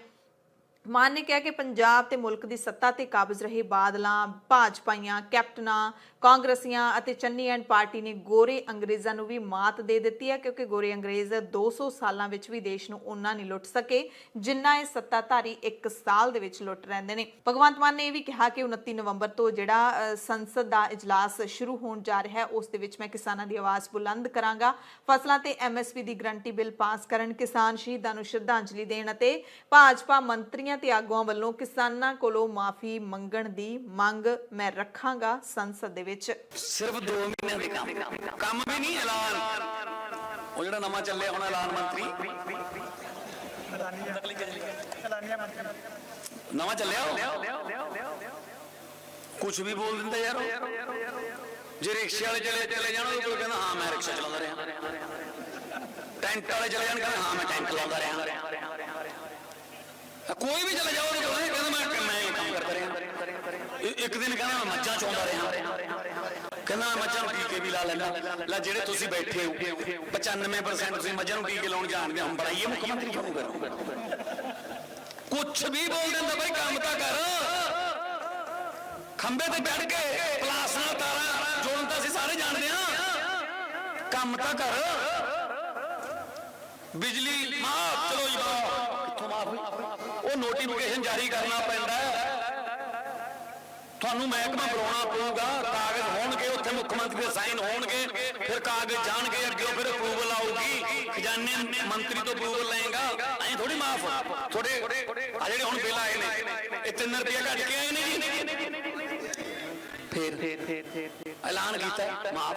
[SPEAKER 1] ਮਾਨ ਨੇ ਕਿਹਾ ਕਿ ਪੰਜਾਬ ਤੇ ਮੁਲਕ ਦੀ ਸੱਤਾ ਤੇ ਕਾਬਜ਼ ਰਹੇ ਬਾਦਲਾਂ, ਭਾਜਪਾਈਆਂ, ਕੈਪਟਨਾਂ, ਕਾਂਗਰਸੀਆਂ ਅਤੇ ਚੰਨੀ ਐਂਡ ਪਾਰਟੀ ਨੇ ਗੋਰੇ ਅੰਗਰੇਜ਼ਾਂ ਨੂੰ ਵੀ ਮਾਤ ਦੇ ਦਿੱਤੀ ਹੈ, ਕਿਉਂਕਿ ਗੋਰੇ ਅੰਗਰੇਜ਼ 200 ਸਾਲਾਂ ਵਿੱਚ ਵੀ ਦੇਸ਼ ਨੂੰ ਉਹਨਾਂ ਨਹੀਂ ਲੁੱਟ ਸਕੇ ਜਿੰਨਾ ਇਹ ਸੱਤਾਧਾਰੀ 1 ਸਾਲ ਦੇ ਵਿੱਚ ਲੁੱਟ ਰਹਿੰਦੇ ਨੇ। ਭਗਵੰਤ ਮਾਨ ਨੇ ਇਹ ਵੀ ਕਿਹਾ ਕਿ 29 ਨਵੰਬਰ ਤੋਂ ਜਿਹੜਾ ਸੰਸਦ ਦਾ ਇਜਲਾਸ ਸ਼ੁਰੂ ਹੋਣ ਜਾ ਰਿਹਾ ਹੈ ਉਸ ਦੇ ਵਿੱਚ ਮੈਂ ਕਿਸਾਨਾਂ ਦੀ ਆਵਾਜ਼ ਬੁਲੰਦ ਕਰਾਂਗਾ, ਫਸਲਾਂ ਤੇ MSP ਦੀ ਗਰੰਟੀ ਬਿੱਲ ਪਾਸ ਕਰਨ, ਕਿਸਾਨ ਸ਼ਹੀਦਾਂ ਨੂੰ ਸ਼ਰਧਾਂਜਲੀ ਦੇਣ ਅਤੇ ਭਾਜਪਾ ਮੰਤਰੀਆਂ ਤੇ ਆਗੂਆਂ ਵੱਲੋਂ ਕਿਸਾਨਾਂ ਕੋਲੋਂ ਮਾਫੀ ਮੰਗਣ ਦੀ ਮੰਗ ਮੈਂ ਰੱਖਾਂਗਾ ਸੰਸਦ ਦੇ ਵਿੱਚ।
[SPEAKER 3] ਸਿਰਫ 2 ਮਹੀਨਿਆਂ ਦੇ ਕੰਮ ਵੀ ਨਹੀਂ, ਐਲਾਨ ਉਹ ਜਿਹੜਾ ਨਵਾਂ ਚੱਲਿਆ ਹੁਣ ਐਲਾਨ ਮੰਤਰੀ ਨਵਾਂ ਚੱਲਿਆ ਕੁਝ ਵੀ ਬੋਲ ਦਿੰਦਾ ਯਾਰ। ਜੇ ਰਿਕਸ਼ੇ ਵਾਲੇ ਚਲੇ ਜਾਣ ਉਹ ਕਹਿੰਦਾ ਹਾਂ ਮੈਂ ਰਿਕਸ਼ਾ ਚਲਾਉਂਦਾ ਰਿਹਾ, ਟੈਂਟ ਵਾਲੇ ਚਲੇ ਜਾਣ ਕਹਿੰਦਾ ਹਾਂ ਮੈਂ ਟੈਂਟ ਚਲਾਉਂਦਾ ਰਿਹਾ, ਕੋਈ ਵੀ ਚਲੇ ਜਾਓ ਕਹਿੰਦਾ ਮੈਂ ਕੰਮ ਕਰਦਾ ਰਿਹਾ। ਇੱਕ ਦਿਨ ਕਹਿੰਦਾ ਮੈਂ ਮੱਝਾਂ ਚੋਂਦਾ ਰਿਹਾ, ਕਹਿੰਦਾ ਮੈਂ ਮੱਝਾਂ ਨੂੰ ਟੀਕੇ ਵੀ ਲਾ ਲੈਂਦਾ। ਲੈ ਜਿਹੜੇ ਤੁਸੀਂ ਬੈਠੇ ਹੋ 95% ਤੁਸੀਂ ਮੱਝਾਂ ਨੂੰ ਟੀਕੇ ਲਾਉਣ ਜਾਣਦੇ ਹੋ, ਬਣਾਈਏ ਮੁੱਖ ਮੰਤਰੀ ਤੁਹਾਨੂੰ ਕਰੋ। ਕੁਛ ਵੀ ਬੋਲ ਦਿੰਦਾ ਬਾਈ ਕੰਮ ਤਾਂ ਕਰ, ਖੰਬੇ ਤੇ ਬੈਠ ਕੇ ਪਲਾਸ ਨਾਲ ਤਾਰਾਂ ਜੋੜਨ ਤਾਂ ਅਸੀਂ ਸਾਰੇ ਜਾਣਦੇ ਹਾਂ, ਕੰਮ ਤਾਂ ਕਰ। ਬਿਜਲੀ ਮਾਫ, ਚਲੋ ਜੀ ਮਾਫ, ਕਿੱਥੋਂ ਮਾਫ ਹੋਈ? ਉਹ ਨੋਟੀਫਿਕੇਸ਼ਨ ਜਾਰੀ ਕਰਨਾ ਪੈਂਦਾ, ਤੁਹਾਨੂੰ ਮਹਿਕਮਾ ਬੁਲਾਉਣਾ ਪਊਗਾ, ਕਾਗਜ਼ ਹੋਣਗੇ ਉੱਥੇ ਮੁੱਖ ਮੰਤਰੀ ਦੇ ਸਾਈਨ ਹੋਣਗੇ, ਫਿਰ ਕਾਗਜ਼ ਜਾਣਗੇ ਅੱਗੇ, ਫਿਰ ਅਪਰੂਵਲ ਆਊਗੀ, ਖਜ਼ਾਨੇ ਮੰਤਰੀ ਤੋਂ ਅਪਰੂਵਲ ਲਏਗਾ। ਐਂ ਥੋੜੀ ਮਾਫ ਥੋੜੇ ਆ ਜਿਹੜੇ ਹੁਣ ਬਿੱਲ ਆਏ ਨੇ ਇਹ 3 ਰੁਪਏ ਘੱਟ ਕੇ ਆਏ ਨੇ ਜੀ, ਫਿਰ ਐਲਾਨ ਕੀਤਾ ਮਾਫ।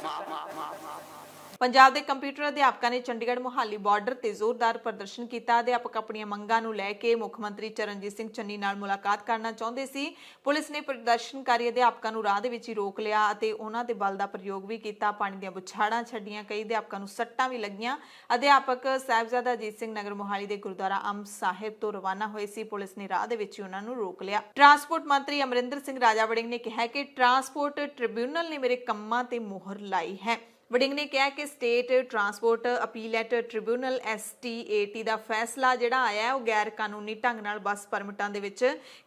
[SPEAKER 1] ਪੰਜਾਬ ਦੇ ਕੰਪਿਊਟਰ ਅਧਿਆਪਕਾਂ ਨੇ ਚੰਡੀਗੜ੍ਹ ਮੁਹਾਲੀ ਬਾਰਡਰ ਤੇ ਜ਼ੋਰਦਾਰ ਪ੍ਰਦਰਸ਼ਨ ਕੀਤਾ। ਅਧਿਆਪਕ ਆਪਣੀਆਂ ਮੰਗਾਂ ਨੂੰ ਲੈ ਕੇ ਮੁੱਖ ਮੰਤਰੀ ਚਰਨਜੀਤ ਸਿੰਘ ਚੰਨੀ ਨਾਲ ਮੁਲਾਕਾਤ ਕਰਨਾ ਚਾਹੁੰਦੇ ਸੀ। ਪੁਲਿਸ ਨੇ ਪ੍ਰਦਰਸ਼ਨਕਾਰੀ ਅਧਿਆਪਕਾਂ ਨੂੰ ਰਾਹ ਦੇ ਵਿੱਚ ਹੀ ਰੋਕ ਲਿਆ ਅਤੇ ਉਹਨਾਂ ਦੇ ਬਲ ਦਾ ਪ੍ਰਯੋਗ ਵੀ ਕੀਤਾ, ਪਾਣੀ ਦੀਆਂ ਬੁਛਾੜਾਂ ਛੱਡੀਆਂ, ਕਈ ਅਧਿਆਪਕਾਂ ਨੂੰ ਸੱਟਾਂ ਵੀ ਲੱਗੀਆਂ। ਅਧਿਆਪਕ ਸਾਹਿਬਜ਼ਾਦਾ ਅਜੀਤ ਸਿੰਘ ਨਗਰ ਮੁਹਾਲੀ ਦੇ ਗੁਰਦੁਆਰਾ ਅੰਬ ਸਾਹਿਬ ਤੋਂ ਰਵਾਨਾ ਹੋਏ ਸੀ, ਪੁਲਿਸ ਨੇ ਰਾਹ ਦੇ ਵਿੱਚ ਹੀ ਉਹਨਾਂ ਨੂੰ ਰੋਕ ਲਿਆ। ਟਰਾਂਸਪੋਰਟ ਮੰਤਰੀ ਅਮਰਿੰਦਰ ਸਿੰਘ ਰਾਜਾ ਵੜਿੰਗ ਨੇ ਕਿਹਾ ਕਿ ਟਰਾਂਸਪੋਰਟ ਟ੍ਰਿਬਿਊਨਲ ਨੇ ਮੇਰੇ ਕੰਮਾਂ ਤੇ ਮੋਹਰ ਲਾਈ ਹੈ। ਵੜਿੰਗ ਨੇ ਕਿਹਾ ਕਿ ਸਟੇਟ ਟਰਾਂਸਪੋਰਟ ਅਪੀਲੇਟ ਟ੍ਰਿਬਿਊਨਲ STAT ਦਾ ਫੈਸਲਾ ਜਿਹੜਾ ਆਇਆ ਹੈ ਉਹ ਗੈਰ ਕਾਨੂੰਨੀ ਢੰਗ ਨਾਲ ਬੱਸ ਪਰਮਿਟਾਂ ਦੇ ਵਿੱਚ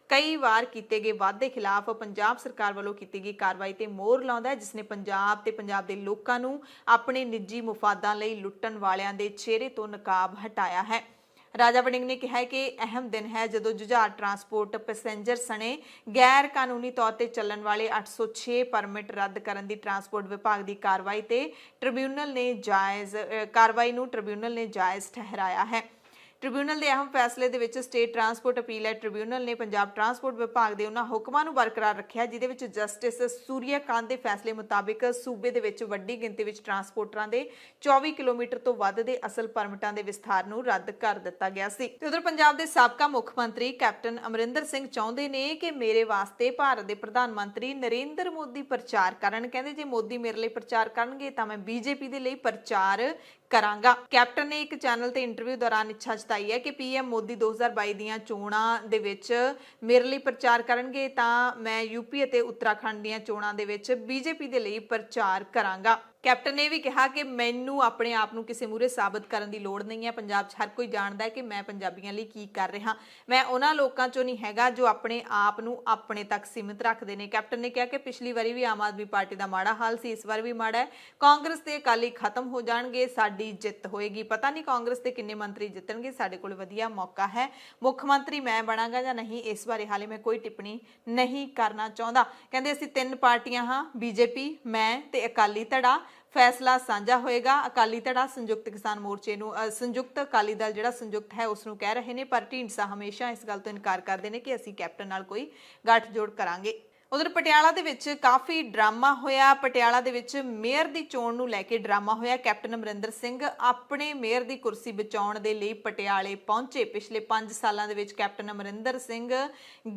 [SPEAKER 1] ਕਈ ਵਾਰ ਕੀਤੇ ਗਏ ਵਾਧੇ ਖਿਲਾਫ ਪੰਜਾਬ ਸਰਕਾਰ ਵੱਲੋਂ ਕੀਤੀ ਗਈ ਕਾਰਵਾਈ ਤੇ ਮੋਹਰ ਲਾਉਂਦਾ ਹੈ, ਜਿਸ ਨੇ ਪੰਜਾਬ ਤੇ ਪੰਜਾਬ ਦੇ ਲੋਕਾਂ ਨੂੰ ਆਪਣੇ ਨਿੱਜੀ ਮੁਫਾਦਾਂ ਲਈ ਲੁੱਟਣ ਵਾਲਿਆਂ ਦੇ ਚਿਹਰੇ ਤੋਂ ਨਕਾਬ ਹਟਾਇਆ ਹੈ। ਰਾਜਾ ਵੜਿੰਗ ਨੇ ਕਿਹਾ ਕਿ ਅਹਿਮ ਦਿਨ ਹੈ ਜਦੋਂ ਜੁਝਾਰ ਟਰਾਂਸਪੋਰਟ ਪੈਸੇਂਜਰ ਸਣੇ ਗੈਰ ਕਾਨੂੰਨੀ ਤੌਰ ਤੇ ਚੱਲਣ ਵਾਲੇ 806 ਪਰਮਿਟ ਰੱਦ ਕਰਨ ਦੀ ਟਰਾਂਸਪੋਰਟ ਵਿਭਾਗ ਦੀ ਕਾਰਵਾਈ ਤੇ ਟ੍ਰਿਬਿਊਨਲ ਨੇ ਜਾਇਜ਼ ਠਹਿਰਾਇਆ ਹੈ। ਟ੍ਰਿਬਿਊਨਲ ਦੇ ਅਹਿਮ ਫੈਸਲੇ ਦੇ ਵਿੱਚ ਸਟੇਟ ਟਰਾਂਸਪੋਰਟ ਅਪੀਲੇਟ ਟ੍ਰਿਬਿਊਨਲ ਨੇ ਪੰਜਾਬ ਟਰਾਂਸਪੋਰਟ ਵਿਭਾਗ ਦੇ ਉਹਨਾਂ ਹੁਕਮਾਂ ਨੂੰ ਬਰਕਰਾਰ ਰੱਖਿਆ ਜਿਹਦੇ ਵਿੱਚ ਜਸਟਿਸ ਸੂਰਿਆਕਾਂਤ ਦੇ ਫੈਸਲੇ ਮੁਤਾਬਿਕ ਸੂਬੇ ਦੇ ਵਿੱਚ ਵੱਡੀ ਗਿਣਤੀ ਵਿੱਚ ਟਰਾਂਸਪੋਰਟਰਾਂ ਦੇ 24 ਕਿਲੋਮੀਟਰ ਤੋਂ ਵੱਧ ਦੇ ਅਸਲ ਪਰਮਿਟਾਂ ਦੇ ਵਿਸਥਾਰ ਨੂੰ ਰੱਦ ਕਰ ਦਿੱਤਾ ਗਿਆ ਸੀ। ਤੇ ਉਧਰ ਪੰਜਾਬ ਦੇ ਸਾਬਕਾ ਮੁੱਖ ਮੰਤਰੀ ਕੈਪਟਨ ਅਮਰਿੰਦਰ ਸਿੰਘ ਚਾਹੁੰਦੇ ਨੇ ਕਿ ਮੇਰੇ ਵਾਸਤੇ ਭਾਰਤ ਦੇ ਪ੍ਰਧਾਨ ਮੰਤਰੀ ਨਰਿੰਦਰ ਮੋਦੀ ਪ੍ਰਚਾਰ ਕਰਨ। ਕਹਿੰਦੇ ਜੇ ਮੋਦੀ ਮੇਰੇ ਲਈ ਪ੍ਰਚਾਰ ਕਰਨਗੇ ਤਾਂ ਮੈਂ BJP ਦੇ ਲਈ ਪ੍ਰਚਾਰ ਕਰਾਂਗਾ। ਕੈਪਟਨ ਨੇ ਇੱਕ ਚੈਨਲ ਤੇ ਇੰਟਰਵਿਊ ਦੌਰਾਨ ਇੱਛਾ ਜਤਾਈ ਹੈ ਕਿ PM ਮੋਦੀ 2022 ਦੀਆਂ ਚੋਣਾਂ ਦੇ ਵਿੱਚ ਮੇਰੇ ਲਈ ਪ੍ਰਚਾਰ ਕਰਨਗੇ ਤਾਂ ਮੈਂ UP ਅਤੇ ਉੱਤਰਾਖੰਡ ਦੀਆਂ ਚੋਣਾਂ ਦੇ ਵਿੱਚ BJP ਦੇ ਲਈ ਪ੍ਰਚਾਰ ਕਰਾਂਗਾ। ਕੈਪਟਨ ਨੇ ਵੀ ਕਿਹਾ ਕਿ ਮੈਨੂੰ ਆਪਣੇ ਆਪ ਨੂੰ ਕਿਸੇ ਮੂਹਰੇ ਸਾਬਤ ਕਰਨ ਦੀ ਲੋੜ ਨਹੀਂ ਹੈ। ਪੰਜਾਬ 'ਚ ਹਰ ਕੋਈ ਜਾਣਦਾ ਹੈ ਕਿ ਮੈਂ ਪੰਜਾਬੀਆਂ ਲਈ ਕੀ ਕਰ ਰਿਹਾ। ਮੈਂ ਉਹਨਾਂ ਲੋਕਾਂ 'ਚੋਂ ਨਹੀਂ ਹੈਗਾ ਜੋ ਆਪਣੇ ਆਪ ਨੂੰ ਆਪਣੇ ਤੱਕ ਸੀਮਿਤ ਰੱਖਦੇ ਨੇ। ਕੈਪਟਨ ਨੇ ਕਿਹਾ ਕਿ ਪਿਛਲੀ ਵਾਰੀ ਵੀ ਆਮ ਆਦਮੀ ਪਾਰਟੀ ਦਾ ਮਾੜਾ ਹਾਲ ਸੀ, ਇਸ ਵਾਰ ਵੀ ਮਾੜਾ ਹੈ। ਕਾਂਗਰਸ ਤੇ ਅਕਾਲੀ ਖਤਮ ਹੋ ਜਾਣਗੇ, ਸਾਡੀ ਜਿੱਤ ਹੋਏਗੀ। ਪਤਾ ਨਹੀਂ ਕਾਂਗਰਸ ਦੇ ਕਿੰਨੇ ਮੰਤਰੀ ਜਿੱਤਣਗੇ, ਸਾਡੇ ਕੋਲ ਵਧੀਆ ਮੌਕਾ ਹੈ। ਮੁੱਖ ਮੰਤਰੀ ਮੈਂ ਬਣਾਂਗਾ ਜਾਂ ਨਹੀਂ, ਇਸ ਬਾਰੇ ਹਾਲੇ ਮੈਂ ਕੋਈ ਟਿੱਪਣੀ ਨਹੀਂ ਕਰਨਾ ਚਾਹੁੰਦਾ। ਕਹਿੰਦੇ ਅਸੀਂ 3 ਪਾਰਟੀਆਂ ਹਾਂ, BJP, ਮੈਂ ਤੇ ਅਕਾਲੀ ਧੜਾ। ਫੈਸਲਾ ਸਾਂਝਾ ਹੋਏਗਾ। ਅਕਾਲੀ ਧੜਾ ਸੰਯੁਕਤ ਕਿਸਾਨ ਮੋਰਚੇ ਨੂੰ ਸੰਯੁਕਤ ਅਕਾਲੀ ਦਲ ਜਿਹੜਾ ਸੰਯੁਕਤ ਹੈ ਉਸ ਨੂੰ ਕਹਿ ਰਹੇ ਨੇ, ਪਰ ਢੀਂਡਸਾ ਹਮੇਸ਼ਾ ਇਸ ਗੱਲ ਤੋਂ ਇਨਕਾਰ ਕਰਦੇ ਨੇ ਕਿ ਅਸੀਂ ਕੈਪਟਨ ਨਾਲ ਕੋਈ ਗੱਠਜੋੜ ਕਰਾਂਗੇ। ਉਧਰ ਪਟਿਆਲਾ ਦੇ ਵਿੱਚ ਕਾਫੀ ਡਰਾਮਾ ਹੋਇਆ। ਪਟਿਆਲਾ ਦੇ ਵਿੱਚ ਮੇਅਰ ਦੀ ਚੋਣ ਨੂੰ ਲੈ ਕੇ ਡਰਾਮਾ ਹੋਇਆ। ਕੈਪਟਨ ਅਮਰਿੰਦਰ ਸਿੰਘ ਆਪਣੇ ਮੇਅਰ ਦੀ ਕੁਰਸੀ ਬਚਾਉਣ ਦੇ ਲਈ ਪਟਿਆਲੇ ਪਹੁੰਚੇ। ਪਿਛਲੇ 5 ਸਾਲਾਂ ਦੇ ਵਿੱਚ ਕੈਪਟਨ ਅਮਰਿੰਦਰ ਸਿੰਘ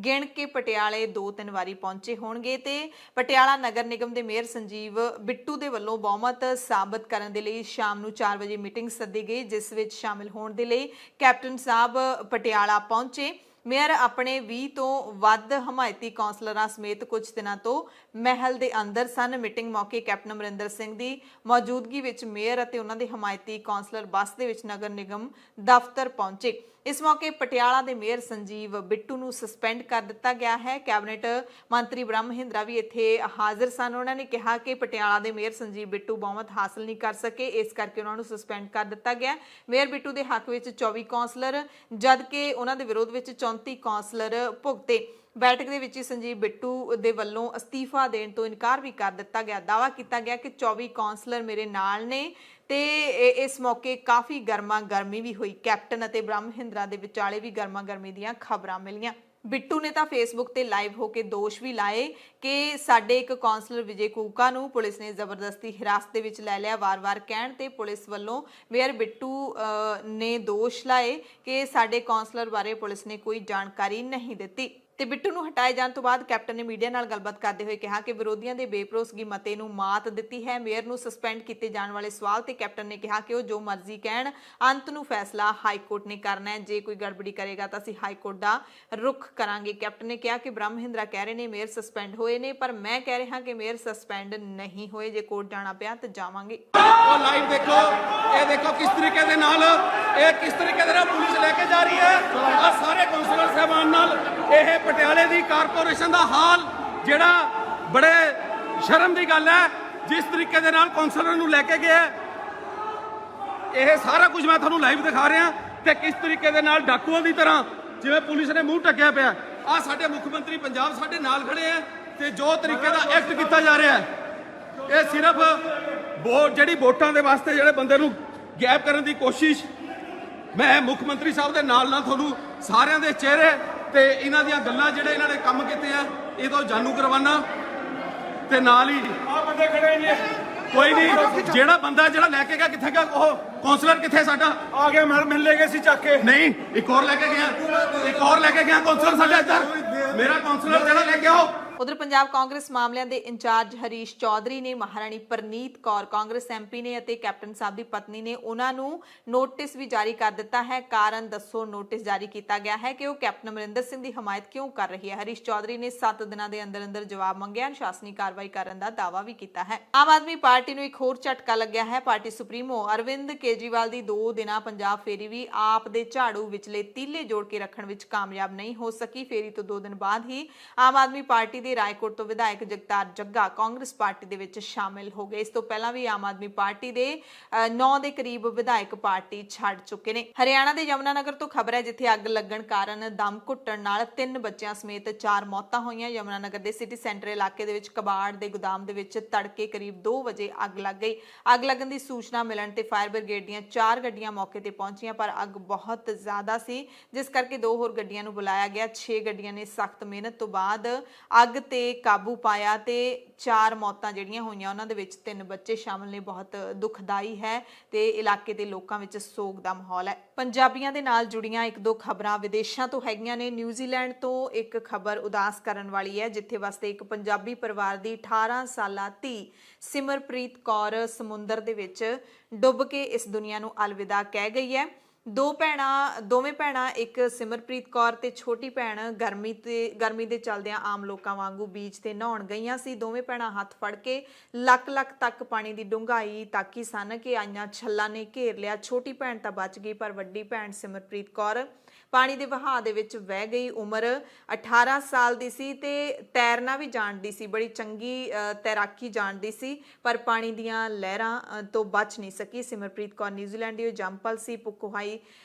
[SPEAKER 1] ਗਿਣ ਕੇ ਪਟਿਆਲੇ 2-3 ਵਾਰੀ ਪਹੁੰਚੇ ਹੋਣਗੇ ਤੇ ਪਟਿਆਲਾ ਨਗਰ ਨਿਗਮ ਦੇ ਮੇਅਰ ਸੰਜੀਵ ਬਿੱਟੂ ਦੇ ਵੱਲੋਂ ਬਹੁਮਤ ਸਾਬਤ ਕਰਨ ਦੇ ਲਈ ਸ਼ਾਮ ਨੂੰ 4 ਵਜੇ ਮੀਟਿੰਗ ਸੱਦੀ ਗਈ, ਜਿਸ ਵਿੱਚ ਸ਼ਾਮਿਲ ਹੋਣ ਦੇ ਲਈ ਕੈਪਟਨ ਸਾਹਿਬ ਪਟਿਆਲਾ ਪਹੁੰਚੇ। ਮੇਅਰ ਆਪਣੇ 20 ਤੋਂ ਵੱਧ ਹਮਾਇਤੀ ਕੌਂਸਲਰਾਂ ਸਮੇਤ ਕੁਝ ਦਿਨਾਂ ਤੋਂ ਮਹਿਲ ਦੇ ਅੰਦਰ ਸਨ। ਮੀਟਿੰਗ ਮੌਕੇ ਕੈਪਟਨ ਅਮਰਿੰਦਰ ਸਿੰਘ ਦੀ ਮੌਜੂਦਗੀ ਵਿੱਚ ਮੇਅਰ ਅਤੇ ਉਹਨਾਂ ਦੇ ਹਮਾਇਤੀ ਕੌਂਸਲਰ ਬੱਸ ਦੇ ਵਿੱਚ ਨਗਰ ਨਿਗਮ ਦਫ਼ਤਰ ਪਹੁੰਚੇ। ਇਸ ਮੌਕੇ ਪਟਿਆਲਾ ਦੇ ਮੇਅਰ ਸੰਜੀਵ ਬਿੱਟੂ ਨੂੰ ਸਸਪੈਂਡ ਕਰ ਦਿੱਤਾ ਗਿਆ ਹੈ। ਕੈਬਨਿਟ ਮੰਤਰੀ ਬ੍ਰਹਮ ਮਹਿੰਦਰਾ ਵੀ ਇੱਥੇ ਹਾਜ਼ਰ ਸਨ। ਉਹਨਾਂ ਨੇ ਕਿਹਾ ਕਿ ਪਟਿਆਲਾ ਦੇ ਮੇਅਰ ਸੰਜੀਵ ਬਿੱਟੂ ਬਹੁਮਤ ਹਾਸਲ ਨਹੀਂ ਕਰ ਸਕੇ, ਇਸ ਕਰਕੇ ਉਹਨਾਂ ਨੂੰ ਸਸਪੈਂਡ ਕਰ ਦਿੱਤਾ ਗਿਆ। ਮੇਅਰ ਬਿੱਟੂ ਦੇ ਹੱਕ ਵਿੱਚ 24 ਕੌਂਸਲਰ ਜਦਕਿ ਉਹਨਾਂ ਦੇ ਵਿਰੋਧ ਵਿੱਚ 34 ਕੌਂਸਲਰ ਭੁਗਤੇ। ਬੈਠਕ ਦੇ ਵਿੱਚ ਹੀ ਸੰਜੀਵ ਬਿੱਟੂ ਦੇ ਵੱਲੋਂ ਅਸਤੀਫਾ ਦੇਣ ਤੋਂ ਇਨਕਾਰ ਵੀ ਕਰ ਦਿੱਤਾ ਗਿਆ। ਦਾਅਵਾ ਕੀਤਾ ਗਿਆ ਕਿ 24 ਕੌਂਸਲਰ ਮੇਰੇ ਨਾਲ ਨੇ ਤੇ ਇਸ ਮੌਕੇ ਕਾਫੀ ਗਰਮਾ ਗਰਮੀ ਵੀ ਹੋਈ। ਕੈਪਟਨ ਅਤੇ ਬ੍ਰਹਮ ਮਹਿੰਦਰਾ ਦੇ ਵਿਚਾਲੇ ਵੀ ਗਰਮਾ ਗਰਮੀ ਦੀਆਂ ਖਬਰਾਂ ਮਿਲੀਆਂ। ਬਿੱਟੂ ਨੇ ਤਾਂ ਫੇਸਬੁੱਕ ਤੇ ਲਾਈਵ ਹੋ ਕੇ ਦੋਸ਼ ਵੀ ਲਾਏ ਕਿ ਸਾਡੇ ਇੱਕ ਕੌਂਸਲਰ ਵਿਜੇ ਕੂਕਾ ਨੂੰ ਪੁਲਿਸ ਨੇ ਜ਼ਬਰਦਸਤੀ ਹਿਰਾਸਤ ਦੇ ਵਿੱਚ ਲੈ ਲਿਆ। ਵਾਰ-ਵਾਰ ਕਹਿਣ ਤੇ ਪੁਲਿਸ ਵੱਲੋਂ ਮੇਅਰ ਬਿੱਟੂ ਨੇ ਦੋਸ਼ ਲਾਏ ਕਿ ਸਾਡੇ ਕੌਂਸਲਰ ਬਾਰੇ ਪੁਲਿਸ ਨੇ ਕੋਈ ਜਾਣਕਾਰੀ ਨਹੀਂ ਦਿੱਤੀ। ਤੇ ਬਿੱਟੂ ਨੂੰ ਹਟਾਏ ਜਾਣ ਤੋਂ ਬਾਅਦ ਕੈਪਟਨ ਨੇ ਮੀਡੀਆ ਨਾਲ ਗੱਲਬਾਤ ਕਰਦੇ ਹੋਏ ਕਿਹਾ ਕਿ ਵਿਰੋਧੀਆਂ ਦੇ ਬੇਭਰੋਸਗੀ ਮਤੇ ਨੂੰ ਮਾਤ ਦਿੱਤੀ ਹੈ। ਮੇਅਰ ਨੂੰ ਸਸਪੈਂਡ ਕੀਤੇ ਜਾਣ ਵਾਲੇ ਸਵਾਲ ਤੇ ਕੈਪਟਨ ਨੇ ਕਿਹਾ ਕਿ ਉਹ ਜੋ ਮਰਜ਼ੀ ਕਹਿਣ, ਅੰਤ ਨੂੰ ਫੈਸਲਾ ਹਾਈ ਕੋਰਟ ਨੇ ਕਰਨਾ ਹੈ। ਜੇ ਕੋਈ ਗੜਬੜੀ ਕਰੇਗਾ ਤਾਂ ਅਸੀਂ ਹਾਈ ਕੋਰਟ ਦਾ ਰੁਖ ਕਰਾਂਗੇ। ਕੈਪਟਨ ਨੇ ਕਿਹਾ ਕਿ ਬ੍ਰਹਮ ਮਹਿੰਦਰਾ ਕਹਿ ਰਹੇ ਨੇ ਮੇਅਰ ਸਸਪੈਂਡ ਹੋਏ ਨੇ, ਪਰ ਮੈਂ ਕਹਿ ਰਿਹਾ ਕਿ ਮੇਅਰ ਸਸਪੈਂਡ ਨਹੀਂ ਹੋਏ। ਜੇ ਕੋਰਟ ਜਾਣਾ ਪਿਆ ਤਾਂ ਜਾਵਾਂਗੇ।
[SPEAKER 4] ਉਹ ਲਾਈਵ ਦੇਖੋ, ਇਹ ਦੇਖੋ ਕਿਸ ਤਰੀਕੇ ਦੇ ਨਾਲ ਪੁਲਿਸ ਲੈ ਕੇ ਜਾ ਰਹੀ ਹੈ। ਆ ਸਾਰੇ ਕੌਂਸਲਰ ਸਾਹਿਬਾਨ ਨਾਲ ਇਹ ਪਟਿਆਲੇ ਦੀ ਕਾਰਪੋਰੇਸ਼ਨ ਦਾ ਹਾਲ ਜਿਹੜਾ ਬੜੇ ਸ਼ਰਮ ਦੀ ਗੱਲ ਹੈ। ਜਿਸ ਤਰੀਕੇ ਦੇ ਨਾਲ ਕੌਂਸਲਰ ਨੂੰ ਲੈ ਕੇ ਗਿਆ, ਇਹ ਸਾਰਾ ਕੁਝ ਮੈਂ ਤੁਹਾਨੂੰ ਲਾਈਵ ਦਿਖਾ ਰਿਹਾ ਤੇ ਕਿਸ ਤਰੀਕੇ ਦੇ ਨਾਲ ਡਾਕੂਆਂ ਦੀ ਤਰ੍ਹਾਂ ਜਿਵੇਂ ਪੁਲਿਸ ਨੇ ਮੂੰਹ ਢੱਕਿਆ ਪਿਆ। ਆ ਸਾਡੇ ਮੁੱਖ ਮੰਤਰੀ ਪੰਜਾਬ ਸਾਡੇ ਨਾਲ ਖੜੇ ਆ ਤੇ ਜੋ ਤਰੀਕੇ ਦਾ ਐਕਟ ਕੀਤਾ ਜਾ ਰਿਹਾ ਹੈ, ਇਹ ਸਿਰਫ ਜਿਹੜੀ ਵੋਟਾਂ ਦੇ ਵਾਸਤੇ ਜਿਹੜੇ ਬੰਦੇ ਨੂੰ ਗਾਇਬ ਕਰਨ ਦੀ ਕੋਸ਼ਿਸ਼। ਮੈਂ ਮੁੱਖ ਮੰਤਰੀ ਸਾਹਿਬ ਦੇ ਨਾਲ ਤੁਹਾਨੂੰ ਸਾਰਿਆਂ ਦੇ ਚਿਹਰੇ ਤੇ ਇਹਨਾਂ ਦੀਆਂ ਗੱਲਾਂ ਜਿਹੜੇ ਇਹਨਾਂ ਨੇ ਕੰਮ ਕੀਤੇ ਆ ਇਹ ਤੋਂ ਜਾਣੂ ਕਰਵਾਨਾ ਤੇ ਨਾਲ ਹੀ ਆ ਬੰਦੇ ਖੜੇ ਨੇ। ਕੋਈ ਨਹੀਂ, ਜਿਹੜਾ ਬੰਦਾ ਜਿਹੜਾ ਲੈ ਕੇ ਗਿਆ ਕਿੱਥੇ ਗਿਆ? ਉਹ ਕੌਂਸਲਰ ਕਿੱਥੇ ਸਾਡਾ? ਆ ਗਿਆ, ਮਿਲ ਲੈ ਗਏ ਸੀ ਚੱਕ ਕੇ। ਨਹੀਂ, ਇੱਕ ਹੋਰ ਲੈ ਕੇ ਗਿਆ ਕੌਂਸਲਰ ਸਾਡੇ ਇੱਧਰ। ਮੇਰਾ ਕੌਂਸਲਰ ਜਿਹੜਾ ਲੈ ਕੇ ਆਓ।
[SPEAKER 1] ਉਧਰ ਪੰਜਾਬ ਕਾਂਗਰਸ ਮਾਮਲਿਆਂ ਦੇ ਇੰਚਾਰਜ ਹਰੀਸ਼ ਚੌਧਰੀ ਨੇ ਮਹਾਰਾਣੀ ਪ੍ਰਨੀਤ ਕੌਰ ਕਾਂਗਰਸ ਐਮਪੀ ਨੇ ਅਤੇ ਕੈਪਟਨ ਸਾਹਿਬ ਦੀ ਪਤਨੀ ਨੇ ਉਹਨਾਂ ਨੂੰ ਨੋਟਿਸ ਵੀ ਜਾਰੀ ਕਰ ਦਿੱਤਾ ਹੈ। ਕਾਰਨ ਦੱਸੋ ਨੋਟਿਸ ਜਾਰੀ ਕੀਤਾ ਗਿਆ ਹੈ ਕਿ ਉਹ ਕੈਪਟਨ ਅਮਰਿੰਦਰ ਸਿੰਘ ਦੀ ਹਮਾਇਤ ਕਿਉਂ ਕਰ ਰਹੀ ਹੈ। ਹਰੀਸ਼ ਚੌਧਰੀ ਨੇ 7 ਦਿਨਾਂ ਦੇ ਅੰਦਰ ਜਵਾਬ ਮੰਗਿਆ। ਅਨੁਸ਼ਾਸਨੀ ਕਾਰਵਾਈ ਕਰਨ ਦਾ ਦਾਅਵਾ ਵੀ ਕੀਤਾ ਹੈ। ਆਮ ਆਦਮੀ ਪਾਰਟੀ ਨੂੰ ਇੱਕ ਹੋਰ ਝਟਕਾ ਲੱਗਿਆ ਹੈ। ਪਾਰਟੀ ਸੁਪਰੀਮੋ ਅਰਵਿੰਦ ਕੇਜਰੀਵਾਲ ਦੀ 2 ਦਿਨਾਂ ਪੰਜਾਬ ਫੇਰੀ ਵੀ ਆਪ ਦੇ ਝਾੜੂ ਵਿਚਲੇ ਤੀਲੇ ਜੋੜ ਕੇ ਰੱਖਣ ਵਿੱਚ ਕਾਮਯਾਬ ਨਹੀਂ ਹੋ ਸਕੀ। ਫੇਰੀ ਤੋਂ 2 ਦਿਨ ਬਾਅਦ ਹੀ ਆਮ ਆਦਮੀ ਪਾਰਟੀ ਦੇ ਰਾਏਕੋਟ ਤੋਂ ਵਿਧਾਇਕ ਜਗਤਾਰ ਜੱਗਾ ਕਾਂਗਰਸ ਪਾਰਟੀ ਦੇ ਵਿੱਚ ਸ਼ਾਮਿਲ ਹੋ ਗਏ। ਇਸ ਤੋਂ ਪਹਿਲਾਂ ਵੀ ਆਮ ਆਦਮੀ ਪਾਰਟੀ ਦੇ 9 ਦੇ ਕਰੀਬ ਵਿਧਾਇਕ ਪਾਰਟੀ ਛੱਡ ਚੁੱਕੇ ਨੇ। ਹਰਿਆਣਾ ਦੇ ਯਮੁਨਾਨਗਰ ਤੋਂ ਖਬਰ ਹੈ ਜਿੱਥੇ ਅੱਗ ਲੱਗਣ ਕਾਰਨ ਦਮ ਘੁੱਟਣ ਨਾਲ 3 ਬੱਚਿਆਂ ਸਮੇਤ 4 ਮੌਤਾਂ ਹੋਈਆਂ। ਯਮੁਨਾਨਗਰ ਦੇ ਸਿਟੀ ਸੈਂਟਰ ਇਲਾਕੇ ਦੇ ਵਿੱਚ ਕਬਾੜ ਦੇ ਗੋਦਾਮ ਦੇ ਵਿੱਚ ਤੜਕੇ ਕਰੀਬ 2 ਵਜੇ ਅੱਗ ਲੱਗ ਗਈ। ਅੱਗ ਲੱਗਣ ਦੀ ਸੂਚਨਾ ਮਿਲਣ ਤੇ ਫਾਇਰ ਬ੍ਰਿਗੇਡ ਦੀਆਂ 4 ਗੱਡੀਆਂ ਮੌਕੇ ਤੇ ਪਹੁੰਚੀਆਂ, ਪਰ ਅੱਗ ਬਹੁਤ ਜ਼ਿਆਦਾ ਸੀ ਜਿਸ ਕਰਕੇ 2 ਹੋਰ ਗੱਡੀਆਂ ਨੂੰ ਬੁਲਾਇਆ ਗਿਆ। 6 ਗੱਡੀਆਂ ਨੇ ਸਖਤ ਮਿਹਨਤ ਤੋਂ ਬਾਅਦ ਅੱਗ ਤੇ ਕਾਬੂ ਪਾਇਆ ਤੇ 4 ਮੌਤਾਂ ਜਿਹੜੀਆਂ ਹੋਈਆਂ ਉਹਨਾਂ ਦੇ ਵਿੱਚ 3 ਬੱਚੇ ਸ਼ਾਮਲ ਨੇ। ਬਹੁਤ ਦੁਖਦਾਈ ਹੈ ਤੇ ਇਲਾਕੇ ਦੇ ਲੋਕਾਂ ਵਿੱਚ ਸੋਗ ਦਾ ਮਾਹੌਲ ਹੈ। ਪੰਜਾਬੀਆਂ ਦੇ ਨਾਲ ਜੁੜੀਆਂ 1-2 ਖਬਰਾਂ ਵਿਦੇਸ਼ਾਂ ਤੋਂ ਹੈਗੀਆਂ ਨੇ। ਨਿਊਜ਼ੀਲੈਂਡ ਤੋਂ ਇੱਕ ਖਬਰ ਉਦਾਸ ਕਰਨ ਵਾਲੀ ਹੈ ਜਿੱਥੇ ਵਸਦੇ ਇੱਕ ਪੰਜਾਬੀ ਪਰਿਵਾਰ ਦੀ 18 ਸਾਲਾ ਧੀ ਸਿਮਰਪ੍ਰੀਤ ਕੌਰ ਸਮੁੰਦਰ ਦੇ ਵਿੱਚ ਡੁੱਬ ਕੇ ਇਸ ਦੁਨੀਆ ਨੂੰ ਅਲਵਿਦਾ ਕਹਿ ਗਈ ਹੈ। ਦੋਵੇਂ ਭੈਣਾਂ ਇੱਕ ਸਿਮਰਪ੍ਰੀਤ ਕੌਰ ਤੇ ਛੋਟੀ ਭੈਣ ਗਰਮੀ ਦੇ ਚੱਲਦਿਆਂ ਆਮ ਲੋਕਾਂ ਵਾਂਗੂ ਬੀਚ ਤੇ ਨਹਾਉਣ ਗਈਆਂ ਸੀ। ਦੋਵੇਂ ਭੈਣਾਂ ਹੱਥ ਫੜ ਕੇ ਲੱਕ ਤੱਕ ਪਾਣੀ ਦੀ ਡੂੰਘਾਈ ਤਾਕੀ ਸਨ ਕਿ ਆਈਆਂ ਛੱਲਾਂ ਨੇ ਘੇਰ ਲਿਆ। ਛੋਟੀ ਭੈਣ ਤਾਂ ਬਚ ਗਈ ਪਰ ਵੱਡੀ ਭੈਣ ਸਿਮਰਪ੍ਰੀਤ ਕੌਰ ਪਾਣੀ ਦੇ ਵਹਾਅ ਦੇ ਵਿੱਚ ਵਹਿ ਗਈ। ਉਮਰ 18 ਸਾਲ ਦੀ ਸੀ ਤੇ ਤੈਰਨਾ ਵੀ ਜਾਣਦੀ ਸੀ, ਬੜੀ ਚੰਗੀ ਤੈਰਾਕੀ ਜਾਣਦੀ ਸੀ, ਪਰ ਪਾਣੀ ਦੀਆਂ ਲਹਿਰਾਂ ਤੋਂ ਬਚ ਨਹੀਂ ਸਕੀ। ਸਿਮਰਪ੍ਰੀਤ ਕੌਰ ਨਿਊਜ਼ੀਲੈਂਡ ਦੀ ਜੰਪਲ ਸੀ। ਪੁੱਕੋ ਹਾਈ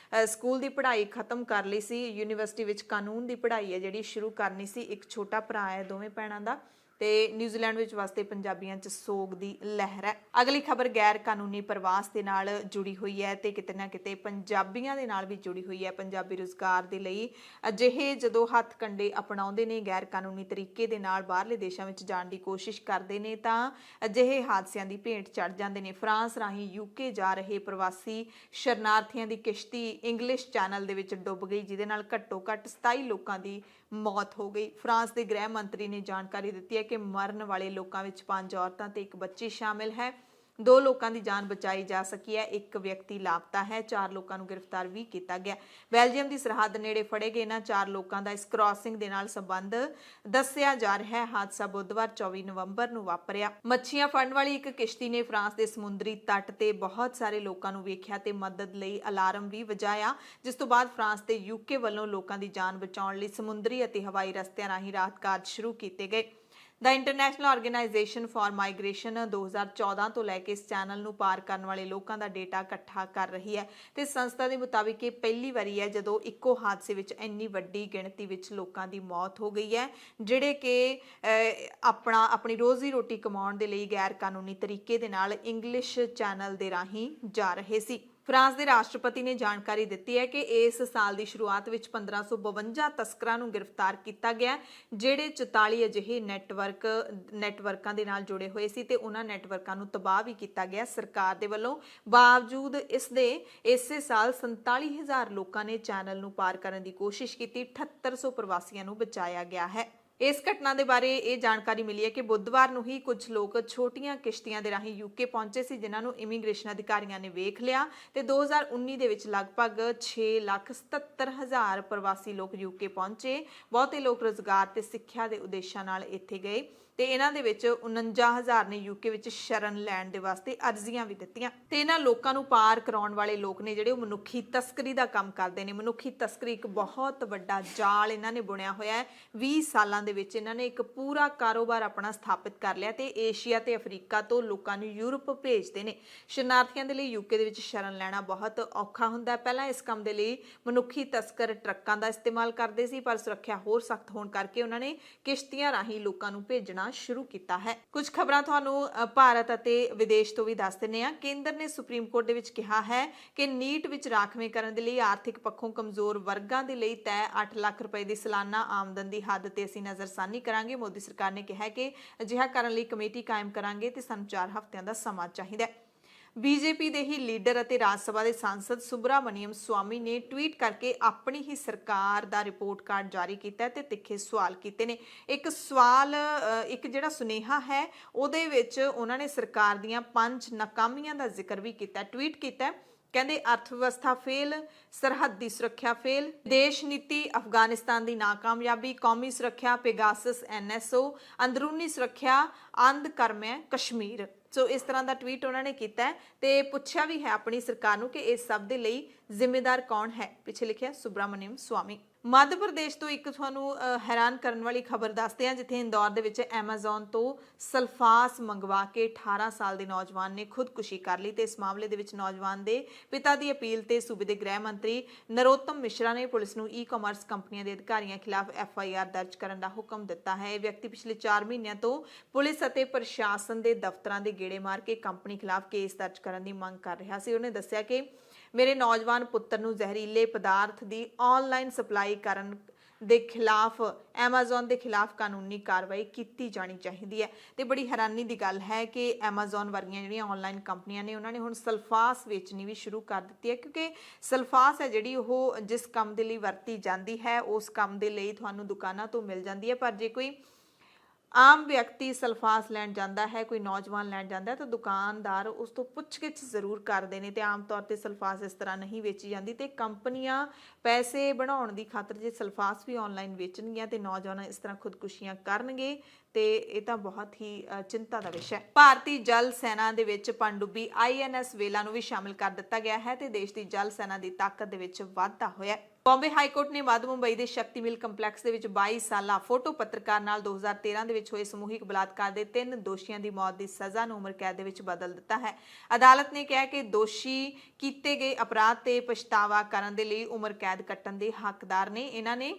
[SPEAKER 1] ਸਕੂਲ ਦੀ ਪੜ੍ਹਾਈ ਖਤਮ ਕਰ ਲਈ ਸੀ। ਯੂਨੀਵਰਸਿਟੀ ਵਿੱਚ ਕਾਨੂੰਨ ਦੀ ਪੜ੍ਹਾਈ ਹੈ ਜਿਹੜੀ ਸ਼ੁਰੂ ਕਰਨੀ ਸੀ। ਇੱਕ ਛੋਟਾ ਭਰਾ ਹੈ ਦੋਵੇਂ ਭੈਣਾਂ ਦਾ ਤੇ ਨਿਊਜ਼ੀਲੈਂਡ ਵਿੱਚ ਵਸਦੇ ਪੰਜਾਬੀਆਂ 'ਚ ਸੋਗ ਦੀ ਲਹਿਰ ਹੈ। ਅਗਲੀ ਖਬਰ ਗੈਰ ਕਾਨੂੰਨੀ ਪ੍ਰਵਾਸ ਦੇ ਨਾਲ ਜੁੜੀ ਹੋਈ ਹੈ ਤੇ ਕਿਤੇ ਨਾ ਕਿਤੇ ਪੰਜਾਬੀਆਂ ਦੇ ਨਾਲ ਵੀ ਜੁੜੀ ਹੋਈ ਹੈ। ਪੰਜਾਬੀ ਰੁਜ਼ਗਾਰ ਦੇ ਲਈ ਅਜਿਹੇ ਜਦੋਂ ਹੱਥ ਕੰਡੇ ਅਪਣਾਉਂਦੇ ਨੇ, ਗੈਰ ਕਾਨੂੰਨੀ ਤਰੀਕੇ ਦੇ ਨਾਲ ਬਾਹਰਲੇ ਦੇਸ਼ਾਂ ਵਿੱਚ ਜਾਣ ਦੀ ਕੋਸ਼ਿਸ਼ ਕਰਦੇ ਨੇ ਤਾਂ ਅਜਿਹੇ ਹਾਦਸਿਆਂ ਦੀ ਭੇਟ ਚੜ ਜਾਂਦੇ ਨੇ। ਫਰਾਂਸ ਰਾਹੀਂ ਯੂਕੇ ਜਾ ਰਹੇ ਪ੍ਰਵਾਸੀ ਸ਼ਰਨਾਰਥੀਆਂ ਦੀ ਕਿਸ਼ਤੀ ਇੰਗਲਿਸ਼ ਚੈਨਲ ਦੇ ਵਿੱਚ ਡੁੱਬ ਗਈ ਜਿਹਦੇ ਨਾਲ ਘੱਟੋ ਘੱਟ 27 ਲੋਕਾਂ ਦੀ ਮੌਤ ਹੋ ਗਈ। ਫਰਾਂਸ ਦੇ ਗ੍ਰਹਿ ਮੰਤਰੀ ਨੇ ਜਾਣਕਾਰੀ ਦਿੱਤੀ ਹੈ ਕਿ ਮਰਨ ਵਾਲੇ ਲੋਕਾਂ ਵਿੱਚ 5 ਔਰਤਾਂ ਤੇ 1 ਬੱਚੀ ਸ਼ਾਮਿਲ ਹੈ। 2 ਲੋਕਾਂ ਦੀ ਜਾਨ ਬਚਾਈ ਜਾ ਸਕੀ ਹੈ, 1 ਵਿਅਕਤੀ ਲਾਪਤਾ ਹੈ, 4 ਲੋਕਾਂ ਨੂੰ ਗ੍ਰਿਫਤਾਰ ਵੀ ਕੀਤਾ ਗਿਆ। ਬੈਲਜੀਅਮ ਦੀ ਸਰਹੱਦ ਨੇੜੇ ਫੜੇ ਗਏ ਇਹਨਾਂ 4 ਲੋਕਾਂ ਦਾ ਇਸ ਕ੍ਰਾਸਿੰਗ ਦੇ ਨਾਲ ਸੰਬੰਧ ਦੱਸਿਆ ਜਾ ਰਿਹਾ ਹੈ। ਹਾਦਸਾ ਬੁੱਧਵਾਰ 24 ਨਵੰਬਰ ਨੂੰ ਵਾਪਰਿਆ। ਮੱਛੀਆਂ ਫੜਨ ਵਾਲੀ ਇੱਕ ਕਿਸ਼ਤੀ ਨੇ ਫਰਾਂਸ ਦੇ ਸਮੁੰਦਰੀ ਤੱਟ ਤੇ ਬਹੁਤ ਸਾਰੇ ਲੋਕਾਂ ਨੂੰ ਵੇਖਿਆ ਤੇ ਮਦਦ ਲਈ ਅਲਾਰਮ ਵੀ ਵਜਾਇਆ, ਜਿਸ ਤੋਂ ਬਾਅਦ ਫਰਾਂਸ ਤੇ ਯੂਕੇ ਵੱਲੋਂ ਲੋਕਾਂ ਦੀ ਜਾਨ ਬਚਾਉਣ ਲਈ ਸਮੁੰਦਰੀ ਅਤੇ ਹਵਾਈ ਰਸਤਿਆਂ ਰਾਹੀਂ ਰਾਹਤ ਕਾਰਜ ਸ਼ੁਰੂ ਕੀਤੇ ਗਏ। ਦ ਇੰਟਰਨੈਸ਼ਨਲ ਆਰਗੇਨਾਈਜੇਸ਼ਨ ਫਾਰ ਮਾਈਗ੍ਰੇਸ਼ਨ 2014 ਤੋਂ ਲੈ ਕੇ ਇਸ ਚੈਨਲ ਨੂੰ ਪਾਰ ਕਰਨ ਵਾਲੇ ਲੋਕਾਂ ਦਾ ਡੇਟਾ ਇਕੱਠਾ ਕਰ ਰਹੀ ਹੈ ਤੇ ਸੰਸਥਾ ਦੇ ਮੁਤਾਬਿਕ ਇਹ ਪਹਿਲੀ ਵਾਰੀ ਹੈ ਜਦੋਂ ਇੱਕੋ ਹਾਦਸੇ ਵਿੱਚ ਇੰਨੀ ਵੱਡੀ ਗਿਣਤੀ ਵਿੱਚ ਲੋਕਾਂ ਦੀ ਮੌਤ ਹੋ ਗਈ ਹੈ, ਜਿਹੜੇ ਕਿ ਆਪਣੀ ਰੋਜ਼ੀ ਰੋਟੀ ਕਮਾਉਣ ਦੇ ਲਈ ਗੈਰ ਕਾਨੂੰਨੀ ਤਰੀਕੇ ਦੇ ਨਾਲ ਇੰਗਲਿਸ਼ ਚੈਨਲ ਦੇ ਰਾਹੀਂ ਜਾ ਰਹੇ ਸੀ। ਫਰਾਂਸ ਦੇ ਰਾਸ਼ਟਰਪਤੀ ਨੇ ਜਾਣਕਾਰੀ ਦਿੱਤੀ ਹੈ ਕਿ ਇਸ ਸਾਲ ਦੀ ਸ਼ੁਰੂਆਤ ਵਿੱਚ 1552 ਤਸਕਰਾਂ ਨੂੰ ਗ੍ਰਿਫਤਾਰ ਕੀਤਾ ਗਿਆ, ਜਿਹੜੇ 44 ਅਜਿਹੇ ਨੈਟਵਰਕਾਂ ਦੇ ਨਾਲ ਜੁੜੇ ਹੋਏ ਸੀ ਤੇ ਉਹਨਾਂ ਨੈਟਵਰਕਾਂ ਨੂੰ ਤਬਾਹ ਵੀ ਕੀਤਾ ਗਿਆ ਸਰਕਾਰ ਦੇ ਵੱਲੋਂ। ਬਾਵਜੂਦ ਇਸ ਦੇ ਇਸੇ ਸਾਲ 47,000 ਲੋਕਾਂ ਨੇ ਚੈਨਲ ਨੂੰ ਪਾਰ ਕਰਨ ਦੀ ਕੋਸ਼ਿਸ਼ ਕੀਤੀ। 7800 ਪ੍ਰਵਾਸੀਆਂ ਨੂੰ ਬਚਾਇਆ ਗਿਆ ਹੈ। ਇਸ ਘਟਨਾ ਦੇ ਬਾਰੇ ਇਹ ਜਾਣਕਾਰੀ ਮਿਲੀ ਹੈ ਕਿ ਬੁੱਧਵਾਰ ਨੂੰ ਹੀ ਕੁਝ ਲੋਕ ਛੋਟੀਆਂ ਕਿਸ਼ਤੀਆਂ ਦੇ ਰਾਹੀਂ ਯੂਕੇ ਪਹੁੰਚੇ ਸੀ, ਜਿਨ੍ਹਾਂ ਨੂੰ ਇਮੀਗ੍ਰੇਸ਼ਨ ਅਧਿਕਾਰੀਆਂ ਨੇ ਵੇਖ ਲਿਆ ਤੇ 2019 ਦੇ ਵਿੱਚ ਲਗਭਗ 6,77,000 ਪ੍ਰਵਾਸੀ ਲੋਕ ਯੂਕੇ ਪਹੁੰਚੇ। ਬਹੁਤੇ ਲੋਕ ਰੁਜ਼ਗਾਰ ਤੇ ਸਿੱਖਿਆ ਦੇ ਉਦੇਸ਼ਾਂ ਨਾਲ ਇੱਥੇ ਗਏ ਤੇ ਇਹਨਾਂ ਦੇ ਵਿੱਚ 49,000 ਨੇ ਯੂਕੇ ਵਿੱਚ ਸ਼ਰਨ ਲੈਣ ਦੇ ਵਾਸਤੇ ਅਰਜ਼ੀਆਂ ਵੀ ਦਿੱਤੀਆਂ। ਤੇ ਇਹਨਾਂ ਲੋਕਾਂ ਨੂੰ ਪਾਰ ਕਰਾਉਣ ਵਾਲੇ ਲੋਕ ਨੇ ਜਿਹੜੇ ਉਹ ਮਨੁੱਖੀ ਤਸਕਰੀ ਦਾ ਕੰਮ ਕਰਦੇ ਨੇ। ਮਨੁੱਖੀ ਤਸਕਰੀ ਇੱਕ ਬਹੁਤ ਵੱਡਾ ਜਾਲ ਇਹਨਾਂ ਨੇ ਬੁਣਿਆ ਹੋਇਆ ਹੈ। 20 ਸਾਲਾਂ ਦੇ ਵਿੱਚ ਇਹਨਾਂ ਨੇ ਇੱਕ ਪੂਰਾ ਕਾਰੋਬਾਰ ਆਪਣਾ ਸਥਾਪਿਤ ਕਰ ਲਿਆ ਤੇ ਏਸ਼ੀਆ ਤੇ ਅਫਰੀਕਾ ਤੋਂ ਲੋਕਾਂ ਨੂੰ ਯੂਰਪ ਭੇਜਦੇ ਨੇ। ਸ਼ਰਨਾਰਥੀਆਂ ਦੇ ਲਈ ਯੂਕੇ ਦੇ ਵਿੱਚ ਸ਼ਰਨ ਲੈਣਾ ਬਹੁਤ ਔਖਾ ਹੁੰਦਾ। ਪਹਿਲਾਂ ਇਸ ਕੰਮ ਦੇ ਲਈ ਮਨੁੱਖੀ ਤਸਕਰ ਟਰੱਕਾਂ ਦਾ ਇਸਤੇਮਾਲ ਕਰਦੇ ਸੀ, ਪਰ ਸੁਰੱਖਿਆ ਹੋਰ ਸਖਤ ਹੋਣ ਕਰਕੇ ਉਹਨਾਂ ਨੇ ਕਿਸ਼ਤੀਆਂ ਰਾਹੀਂ ਲੋਕਾਂ ਨੂੰ ਭੇਜਣਾ ਸ਼ੁਰੂ ਕੀਤਾ ਹੈ। ਕੁਝ ਖਬਰਾਂ ਤੁਹਾਨੂੰ ਭਾਰਤ ਅਤੇ ਵਿਦੇਸ਼ ਤੋਂ ਵੀ ਦੱਸ ਦਿੰਦੇ ਹਾਂ। ਕੇਂਦਰ ਨੇ ਸੁਪਰੀਮ ਕੋਰਟ ਦੇ ਵਿੱਚ ਕਿਹਾ ਹੈ ਕਿ ਨੀਟ ਵਿੱਚ ਰਾਖਵੇਂ ਕਰਨ ਦੇ ਲਈ ਆਰਥਿਕ ਪੱਖੋਂ ਕਮਜ਼ੋਰ ਵਰਗਾਂ ਦੇ ਲਈ ਤੈਅ 8 ਲੱਖ ਰੁਪਏ ਦੀ ਸਾਲਾਨਾ ਆਮਦਨ ਦੀ ਹੱਦ ਤੇ ਅਸੀਂ ਨਜ਼ਰਸਾਨੀ ਕਰਾਂਗੇ। ਮੋਦੀ ਸਰਕਾਰ ਨੇ ਕਿਹਾ ਕਿ ਅਜਿਹਾ ਕਰਨ ਲਈ ਕਮੇਟੀ ਕਾਇਮ ਕਰਾਂਗੇ ਤੇ ਸਾਨੂੰ 4 ਹਫ਼ਤਿਆਂ ਦਾ ਸਮਾਂ ਚਾਹੀਦਾ ਹੈ। ਬੀਜੇਪੀ ਦੇ ਹੀ ਲੀਡਰ ਅਤੇ ਰਾਜ ਸਭਾ ਦੇ ਸਾਂਸਦ ਸੁਬਰਾਮਨੀਅਮ ਸਵਾਮੀ ਨੇ ਟਵੀਟ ਕਰਕੇ ਆਪਣੀ ਹੀ ਸਰਕਾਰ ਦਾ ਰਿਪੋਰਟ ਕਾਰਡ ਜਾਰੀ ਕੀਤਾ ਤੇ ਤਿੱਖੇ ਸਵਾਲ ਕੀਤੇ ਨੇ। ਇੱਕ ਜਿਹੜਾ ਸੁਨੇਹਾ ਹੈ ਉਹਦੇ ਵਿੱਚ ਉਹਨਾਂ ਨੇ ਸਰਕਾਰ ਦੀਆਂ 5 ਨਾਕਾਮੀਆਂ ਦਾ ਜ਼ਿਕਰ ਵੀ ਕੀਤਾ, ਟਵੀਟ ਕੀਤਾ। ਕਹਿੰਦੇ ਅਰਥ ਵਿਵਸਥਾ ਫੇਲ, ਸਰਹੱਦੀ ਸੁਰੱਖਿਆ ਫੇਲ, ਵਿਦੇਸ਼ ਨੀਤੀ ਅਫਗਾਨਿਸਤਾਨ ਦੀ ਨਾਕਾਮਯਾਬੀ, ਕੌਮੀ ਸੁਰੱਖਿਆ ਪੈਗਾਸਸ NSO, ਅੰਦਰੂਨੀ ਸੁਰੱਖਿਆ ਅੰਧਕਰਮੈ ਕਸ਼ਮੀਰ। ਸੋ ਇਸ ਤਰ੍ਹਾਂ ਦਾ ਟਵੀਟ ਉਹਨਾਂ ਨੇ ਕੀਤਾ ਤੇ ਪੁੱਛਿਆ ਵੀ ਹੈ ਆਪਣੀ ਸਰਕਾਰ ਨੂੰ ਕਿ ਇਸ ਸਭ ਦੇ ਲਈ ਜ਼ਿੰਮੇਦਾਰ ਕੌਣ ਹੈ। ਪਿੱਛੇ ਲਿਖਿਆ ਸੁਬਰਾਮਨੀਅਮ ਸਵਾਮੀ। ਮੱਧ ਪ੍ਰਦੇਸ਼ ਤੋਂ ਇੱਕ ਤੁਹਾਨੂੰ ਹੈਰਾਨ ਕਰਨ ਵਾਲੀ ਖਬਰ ਦੱਸਦੇ ਹਾਂ, ਜਿੱਥੇ ਇੰਦੌਰ ਦੇ ਵਿੱਚ ਐਮਾਜ਼ੋਨ ਤੋਂ ਸਲਫਾਸ ਮੰਗਵਾ ਕੇ 18 ਸਾਲ ਦੇ ਨੌਜਵਾਨ ਨੇ ਖੁਦਕੁਸ਼ੀ ਕਰ ਲਈ ਤੇ ਇਸ ਮਾਮਲੇ ਦੇ ਵਿੱਚ ਨੌਜਵਾਨ ਦੇ ਪਿਤਾ ਦੀ ਅਪੀਲ ਤੇ ਸੂਬੇ ਦੇ ਗ੍ਰਹਿ ਮੰਤਰੀ ਨਰੋਤਮ ਮਿਸ਼ਰਾ ਨੇ ਪੁਲਿਸ ਨੂੰ ਈ-ਕਾਮਰਸ ਕੰਪਨੀਆਂ ਦੇ ਅਧਿਕਾਰੀਆਂ ਖਿਲਾਫ FIR ਦਰਜ ਕਰਨ ਦਾ ਹੁਕਮ ਦਿੱਤਾ ਹੈ। ਇਹ ਵਿਅਕਤੀ ਪਿਛਲੇ 4 ਮਹੀਨਿਆਂ ਤੋਂ ਪੁਲਿਸ ਅਤੇ ਪ੍ਰਸ਼ਾਸਨ ਦੇ ਦਫ਼ਤਰਾਂ ਦੇ ਗੇੜੇ ਮਾਰ ਕੇ ਕੰਪਨੀ ਖਿਲਾਫ ਕੇਸ ਦਰਜ ਕਰਨ ਦੀ ਮੰਗ ਕਰ ਰਿਹਾ ਸੀ। ਉਹਨੇ ਦੱਸਿਆ ਕਿ ਮੇਰੇ ਨੌਜਵਾਨ ਪੁੱਤਰ ਨੂੰ ਜ਼ਹਿਰੀਲੇ ਪਦਾਰਥ ਦੀ ਆਨਲਾਈਨ ਸਪਲਾਈ ਕਰਨ ਦੇ ਖਿਲਾਫ ਐਮਾਜ਼ੋਨ ਦੇ ਖਿਲਾਫ ਕਾਨੂੰਨੀ ਕਾਰਵਾਈ ਕੀਤੀ ਜਾਣੀ ਚਾਹੀਦੀ ਹੈ। ਤੇ ਬੜੀ ਹੈਰਾਨੀ ਦੀ ਗੱਲ ਹੈ ਕਿ ਐਮਾਜ਼ੋਨ ਵਰਗੀਆਂ ਜਿਹੜੀਆਂ ਆਨਲਾਈਨ ਕੰਪਨੀਆਂ ਨੇ ਉਹਨਾਂ ਨੇ ਹੁਣ ਸਲਫਾਸ ਵੇਚਣੀ ਵੀ ਸ਼ੁਰੂ ਕਰ ਦਿੱਤੀ ਹੈ, ਕਿਉਂਕਿ ਸਲਫਾਸ ਹੈ ਜਿਹੜੀ ਉਹ ਜਿਸ ਕੰਮ ਦੇ ਲਈ ਵਰਤੀ ਜਾਂਦੀ ਹੈ ਉਸ ਕੰਮ ਦੇ ਲਈ ਤੁਹਾਨੂੰ ਦੁਕਾਨਾਂ ਤੋਂ ਮਿਲ ਜਾਂਦੀ ਹੈ। ਪਰ ਜੇ ਕੋਈ ਆਮ ਵਿਅਕਤੀ ਸਲਫਾਸ ਲੈਣ ਜਾਂਦਾ ਹੈ, ਕੋਈ ਨੌਜਵਾਨ ਲੈਣ ਜਾਂਦਾ ਹੈ ਤਾਂ ਦੁਕਾਨਦਾਰ ਉਸ ਤੋਂ ਪੁੱਛਗਿੱਛ ਜ਼ਰੂਰ ਕਰਦੇ ਨੇ ਤੇ ਆਮ ਤੌਰ ਤੇ ਸਲਫਾਸ ਇਸ ਤਰ੍ਹਾਂ ਨਹੀਂ ਵੇਚੀ ਜਾਂਦੀ। ਤੇ ਕੰਪਨੀਆਂ ਪੈਸੇ ਬਣਾਉਣ ਦੀ ਖਾਤਰ ਜੇ ਸਲਫਾਸ ਵੀ ਆਨਲਾਈਨ ਵੇਚਣਗੀਆਂ ਤੇ ਨੌਜਵਾਨ ਇਸ ਤਰ੍ਹਾਂ ਖੁਦਕੁਸ਼ੀਆਂ ਕਰਨਗੇ ਤੇ ਇਹ ਤਾਂ ਬਹੁਤ ਹੀ ਚਿੰਤਾ ਦਾ ਵਿਸ਼ਾ ਹੈ। ਭਾਰਤੀ ਜਲ ਸੈਨਾ ਦੇ ਵਿੱਚ ਪਣਡੁੱਬੀ INS ਵੇਲਾ ਨੂੰ ਵੀ ਸ਼ਾਮਿਲ ਕਰ ਦਿੱਤਾ ਗਿਆ ਹੈ ਤੇ ਦੇਸ਼ ਦੀ ਜਲ ਸੈਨਾ ਦੀ ਤਾਕਤ ਦੇ ਵਿੱਚ ਵਾਧਾ ਹੋਇਆ। ਬੰਬੇ ਹਾਈ ਕੋਰਟ ਨੇ ਮੱਧ ਮੁੰਬਈ ਦੇ ਸ਼ਕਤੀ ਮਿਲ ਕੰਪਲੈਕਸ ਦੇ ਵਿੱਚ 22 ਸਾਲਾ ਫੋਟੋ ਪੱਤਰਕਾਰ ਨਾਲ 2013 ਦੇ ਵਿੱਚ ਹੋਏ ਸਮੂਹਿਕ ਬਲਾਤਕਾਰ ਦੇ 3 ਦੋਸ਼ੀਆਂ ਦੀ ਮੌਤ ਦੀ ਸਜ਼ਾ ਨੂੰ ਉਮਰ ਕੈਦ ਦੇ ਵਿੱਚ ਬਦਲ ਦਿੱਤਾ ਹੈ। ਅਦਾਲਤ ਨੇ ਕਿਹਾ ਕਿ ਦੋਸ਼ੀ ਕੀਤੇ ਗਏ ਅਪਰਾਧ ਤੇ ਪਛਤਾਵਾ ਕਰਨ ਦੇ ਲਈ ਉਮਰ ਕੈਦ ਕੱਟਣ ਦੇ ਹੱਕਦਾਰ ਨੇ। ਇਹਨਾਂ ਨੇ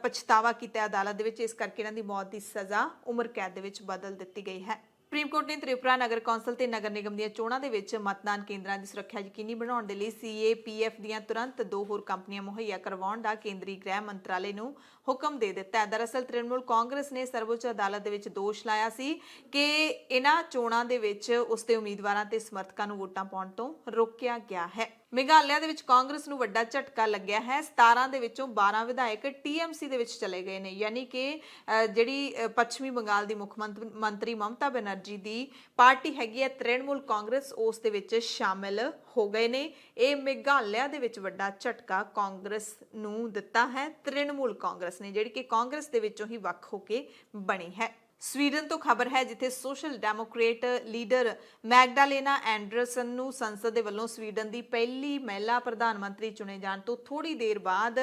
[SPEAKER 1] ਪਛਤਾਵਾ ਕੀਤਾ ਅਦਾਲਤ ਦੇ ਵਿੱਚ, ਇਸ ਕਰਕੇ ਇਹਨਾਂ ਦੀ ਮੌਤ ਦੀ ਸਜ਼ਾ ਉਮਰ ਕੈਦ ਦੇ ਵਿੱਚ ਬਦਲ ਦਿੱਤੀ ਗਈ ਹੈ। ਸੁਪਰੀਮ ਕੋਰਟ ਨੇ ਤ੍ਰਿਪੁਰਾ ਨਗਰ ਕੌਂਸਲ ਤੇ ਨਗਰ ਨਿਗਮ ਦੀਆਂ ਚੋਣਾਂ ਦੇ ਵਿੱਚ ਮਤਦਾਨ ਕੇਂਦਰਾਂ ਦੀ ਸੁਰੱਖਿਆ ਯਕੀਨੀ ਬਣਾਉਣ ਦੇ ਲਈ CAPF ਦੀਆਂ ਤੁਰੰਤ 2 ਹੋਰ ਕੰਪਨੀਆਂ ਮੁਹੱਈਆ ਕਰਵਾਉਣ ਦਾ ਕੇਂਦਰੀ ਗ੍ਰਹਿ ਮੰਤਰਾਲੇ ਨੂੰ ਹੁਕਮ ਦੇ ਦਿੱਤਾ ਹੈ। ਦਰਅਸਲ ਤ੍ਰਿਣਮੂਲ ਕਾਂਗਰਸ ਨੇ ਸਰਵਉੱਚ ਅਦਾਲਤ ਦੇ ਵਿੱਚ ਦੋਸ਼ ਲਾਇਆ ਸੀ ਕਿ ਇਹਨਾਂ ਚੋਣਾਂ ਦੇ ਵਿੱਚ ਉਸਦੇ ਉਮੀਦਵਾਰਾਂ ਤੇ ਸਮਰਥਕਾਂ ਨੂੰ ਵੋਟਾਂ ਪਾਉਣ ਤੋਂ ਰੋਕਿਆ ਗਿਆ ਹੈ। ਮੇਘਾਲਿਆ ਦੇ ਵਿੱਚ ਕਾਂਗਰਸ ਨੂੰ ਵੱਡਾ ਝਟਕਾ ਲੱਗਿਆ ਹੈ। 17 ਦੇ ਵਿੱਚੋਂ 12 ਵਿਧਾਇਕ TMC ਦੇ ਵਿੱਚ ਚਲੇ ਗਏ ਨੇ, ਯਾਨੀ ਕਿ ਜਿਹੜੀ ਪੱਛਮੀ ਬੰਗਾਲ ਦੀ ਮੁੱਖ ਮੰਤਰੀ ਮਮਤਾ ਬੈਨਰਜੀ ਬੈਨਰਜੀ ਦੀ ਪਾਰਟੀ ਹੈਗੀ ਹੈ ਤ੍ਰਿਣਮੂਲ ਕਾਂਗਰਸ, ਉਸ ਦੇ ਵਿੱਚ ਸ਼ਾਮਿਲ ਹੋ ਗਏ ਨੇ। ਇਹ ਮੇਘਾਲਿਆ ਦੇ ਵਿੱਚ ਵੱਡਾ ਝਟਕਾ ਕਾਂਗਰਸ ਨੂੰ ਦਿੱਤਾ ਹੈ। ਤ੍ਰਿਣਮੂਲ ਕਾਂਗਰਸ ਨੇ ਜਿਹੜੀ ਕਿ ਕਾਂਗਰਸ ਦੇ ਵਿੱਚੋਂ ਹੀ ਵੱਖ ਹੋ ਕੇ ਬਣੀ ਹੈ। ਸਵੀਡਨ ਤੋਂ ਖਬਰ ਹੈ ਜਿੱਥੇ ਸੋਸ਼ਲ ਡੈਮੋਕ੍ਰੇਟ ਲੀਡਰ ਮੈਗਡਾਲੇਨਾ ਐਂਡਰਸਨ ਨੂੰ ਸੰਸਦ ਦੇ ਵੱਲੋਂ ਸਵੀਡਨ ਦੀ ਪਹਿਲੀ ਮਹਿਲਾ ਪ੍ਰਧਾਨ ਮੰਤਰੀ ਚੁਣੇ ਜਾਣ ਤੋਂ ਥੋੜੀ ਦੇਰ ਬਾਅਦ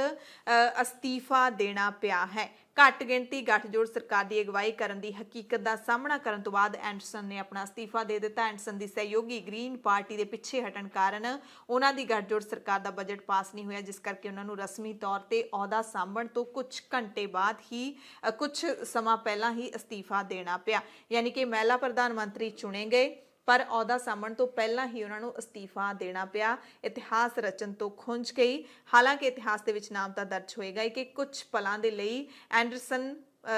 [SPEAKER 1] ਅਸਤੀਫਾ ਦੇਣਾ ਪਿਆ ਹੈ। ਘੱਟ ਗਿਣਤੀ ਗੱਠਜੋੜ ਸਰਕਾਰ ਦੀ ਅਗਵਾਈ ਕਰਨ ਦੀ ਹਕੀਕਤ ਦਾ ਸਾਹਮਣਾ ਕਰਨ ਤੋਂ ਬਾਅਦ ਐਂਡਰਸਨ ਨੇ ਆਪਣਾ ਅਸਤੀਫਾ ਦੇ ਦਿੱਤਾ। ਐਂਡਰਸਨ ਦੀ ਸਹਿਯੋਗੀ ਗ੍ਰੀਨ ਪਾਰਟੀ ਦੇ ਪਿੱਛੇ ਹਟਣ ਕਾਰਨ ਉਹਨਾਂ ਦੀ ਗੱਠਜੋੜ ਸਰਕਾਰ ਦਾ ਬਜਟ ਪਾਸ ਨਹੀਂ ਹੋਇਆ, ਜਿਸ ਕਰਕੇ ਉਹਨਾਂ ਨੂੰ ਰਸਮੀ ਤੌਰ ਤੇ ਅਹੁਦਾ ਸਾਂਭਣ ਤੋਂ ਕੁਝ ਘੰਟੇ ਬਾਅਦ ਹੀ ਕੁਝ ਸਮਾਂ ਪਹਿਲਾਂ ਹੀ ਅਸਤੀਫਾ ਦੇਣਾ ਪਿਆ। ਯਾਨੀ ਕਿ ਮਹਿਲਾ ਪ੍ਰਧਾਨ ਮੰਤਰੀ ਚੁਣੇ ਗਏ ਪਰ ਅਹੁਦਾ ਸਾਂਭਣ ਤੋਂ ਪਹਿਲਾਂ ਹੀ ਉਹਨਾਂ ਨੂੰ ਅਸਤੀਫਾ ਦੇਣਾ ਪਿਆ। ਇਤਿਹਾਸ ਰਚਨ ਤੋਂ ਖੁੰਝ ਗਈ। ਹਾਲਾਂਕਿ ਇਤਿਹਾਸ ਦੇ ਵਿੱਚ ਨਾਮ ਤਾਂ ਦਰਜ ਹੋਏਗਾ ਕਿ ਕੁਝ ਪਲਾਂ ਦੇ ਲਈ ਐਂਡਰਸਨ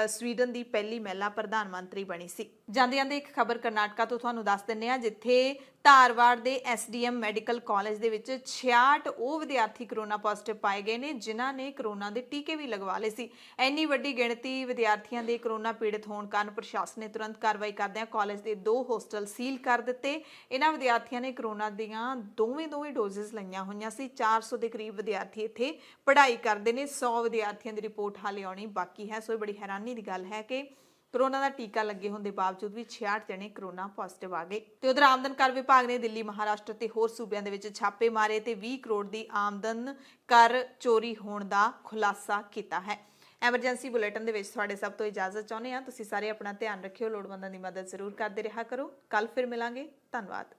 [SPEAKER 1] ਸਵੀਡਨ ਦੀ ਪਹਿਲੀ ਮਹਿਲਾ ਪ੍ਰਧਾਨ ਮੰਤਰੀ ਬਣੀ ਸੀ। ਜਾਂਦੇ ਜਾਂਦੇ ਇੱਕ ਖਬਰ ਕਰਨਾਟਕਾ ਤੋਂ ਤੁਹਾਨੂੰ ਦੱਸ ਦਿੰਨੇ ਆ, ਜਿੱਥੇ ਧਾਰਵਾੜ ਦੇ ਐਸਡੀਐਮ ਮੈਡੀਕਲ ਕਾਲਜ ਦੇ ਵਿੱਚ 66 ਉਹ ਵਿਦਿਆਰਥੀ ਕਰੋਨਾ ਪੋਜ਼ਿਟਿਵ ਪਾਏ ਗਏ ਨੇ ਜਿਨ੍ਹਾਂ ਨੇ ਕਰੋਨਾ ਦੇ ਟੀਕੇ ਵੀ ਲਗਵਾ ਲਏ ਸੀ। ਇੰਨੀ ਵੱਡੀ ਗਿਣਤੀ ਵਿਦਿਆਰਥੀਆਂ ਦੇ ਕਰੋਨਾ ਪੀੜਤ ਹੋਣ ਕਾਰਨ ਪ੍ਰਸ਼ਾਸਨ ਨੇ ਤੁਰੰਤ ਕਾਰਵਾਈ ਕਰਦਿਆਂ ਕਾਲਜ ਦੇ 2 ਹੋਸਟਲ ਸੀਲ ਕਰ ਦਿੱਤੇ। ਇਹਨਾਂ ਵਿਦਿਆਰਥੀਆਂ ਨੇ ਕਰੋਨਾ ਦੀਆਂ ਦੋਵੇਂ ਡੋਜ਼ਸ ਲਈਆਂ ਹੋਈਆਂ ਸੀ। 400 ਦੇ ਕਰੀਬ ਵਿਦਿਆਰਥੀ ਇੱਥੇ ਪੜ੍ਹਾਈ ਕਰਦੇ ਨੇ। 100 ਵਿਦਿਆਰਥੀਆਂ ਦੀ ਰਿਪੋਰਟ ਹਾਲੇ ਆਉਣੀ ਬਾਕੀ ਹੈ। ਸੋ ਇਹ ਬੜੀ ਹੈਰਾਨੀ ਦੀ ਗੱਲ ਹੈ ਕਿ ਕਰੋਨਾ ਦਾ ਟੀਕਾ ਲੱਗੇ ਹੋਣ ਦੇ ਬਾਵਜੂਦ ਵੀ 66 ਜਣੇ ਕਰੋਨਾ ਪੋਜ਼ਿਟਿਵ ਆ ਗਏ। ਤੇ ਉਧਰ ਆਮਦਨ ਕਰ ਵਿਭਾਗ ਨੇ ਦਿੱਲੀ, ਮਹਾਰਾਸ਼ਟਰ ਤੇ ਹੋਰ ਸੂਬਿਆਂ ਦੇ ਵਿੱਚ ਛਾਪੇ ਮਾਰੇ ਤੇ 20 ਕਰੋੜ ਦੀ ਆਮਦਨ ਕਰ ਚੋਰੀ ਹੋਣ ਦਾ ਖੁਲਾਸਾ ਕੀਤਾ ਹੈ। ਐਮਰਜੈਂਸੀ ਬੁਲੇਟਿਨ ਦੇ ਵਿੱਚ ਤੁਹਾਡੇ ਸਭ ਤੋਂ ਇਜਾਜ਼ਤ ਚਾਹੁੰਦੇ ਹਾਂ। ਤੁਸੀਂ ਸਾਰੇ ਆਪਣਾ ਧਿਆਨ ਰੱਖਿਓ, ਲੋੜਵੰਦਾਂ ਦੀ ਮਦਦ ਜ਼ਰੂਰ ਕਰਦੇ ਰਿਹਾ ਕਰੋ। ਕੱਲ ਫਿਰ ਮਿਲਾਂਗੇ। ਧੰਨਵਾਦ।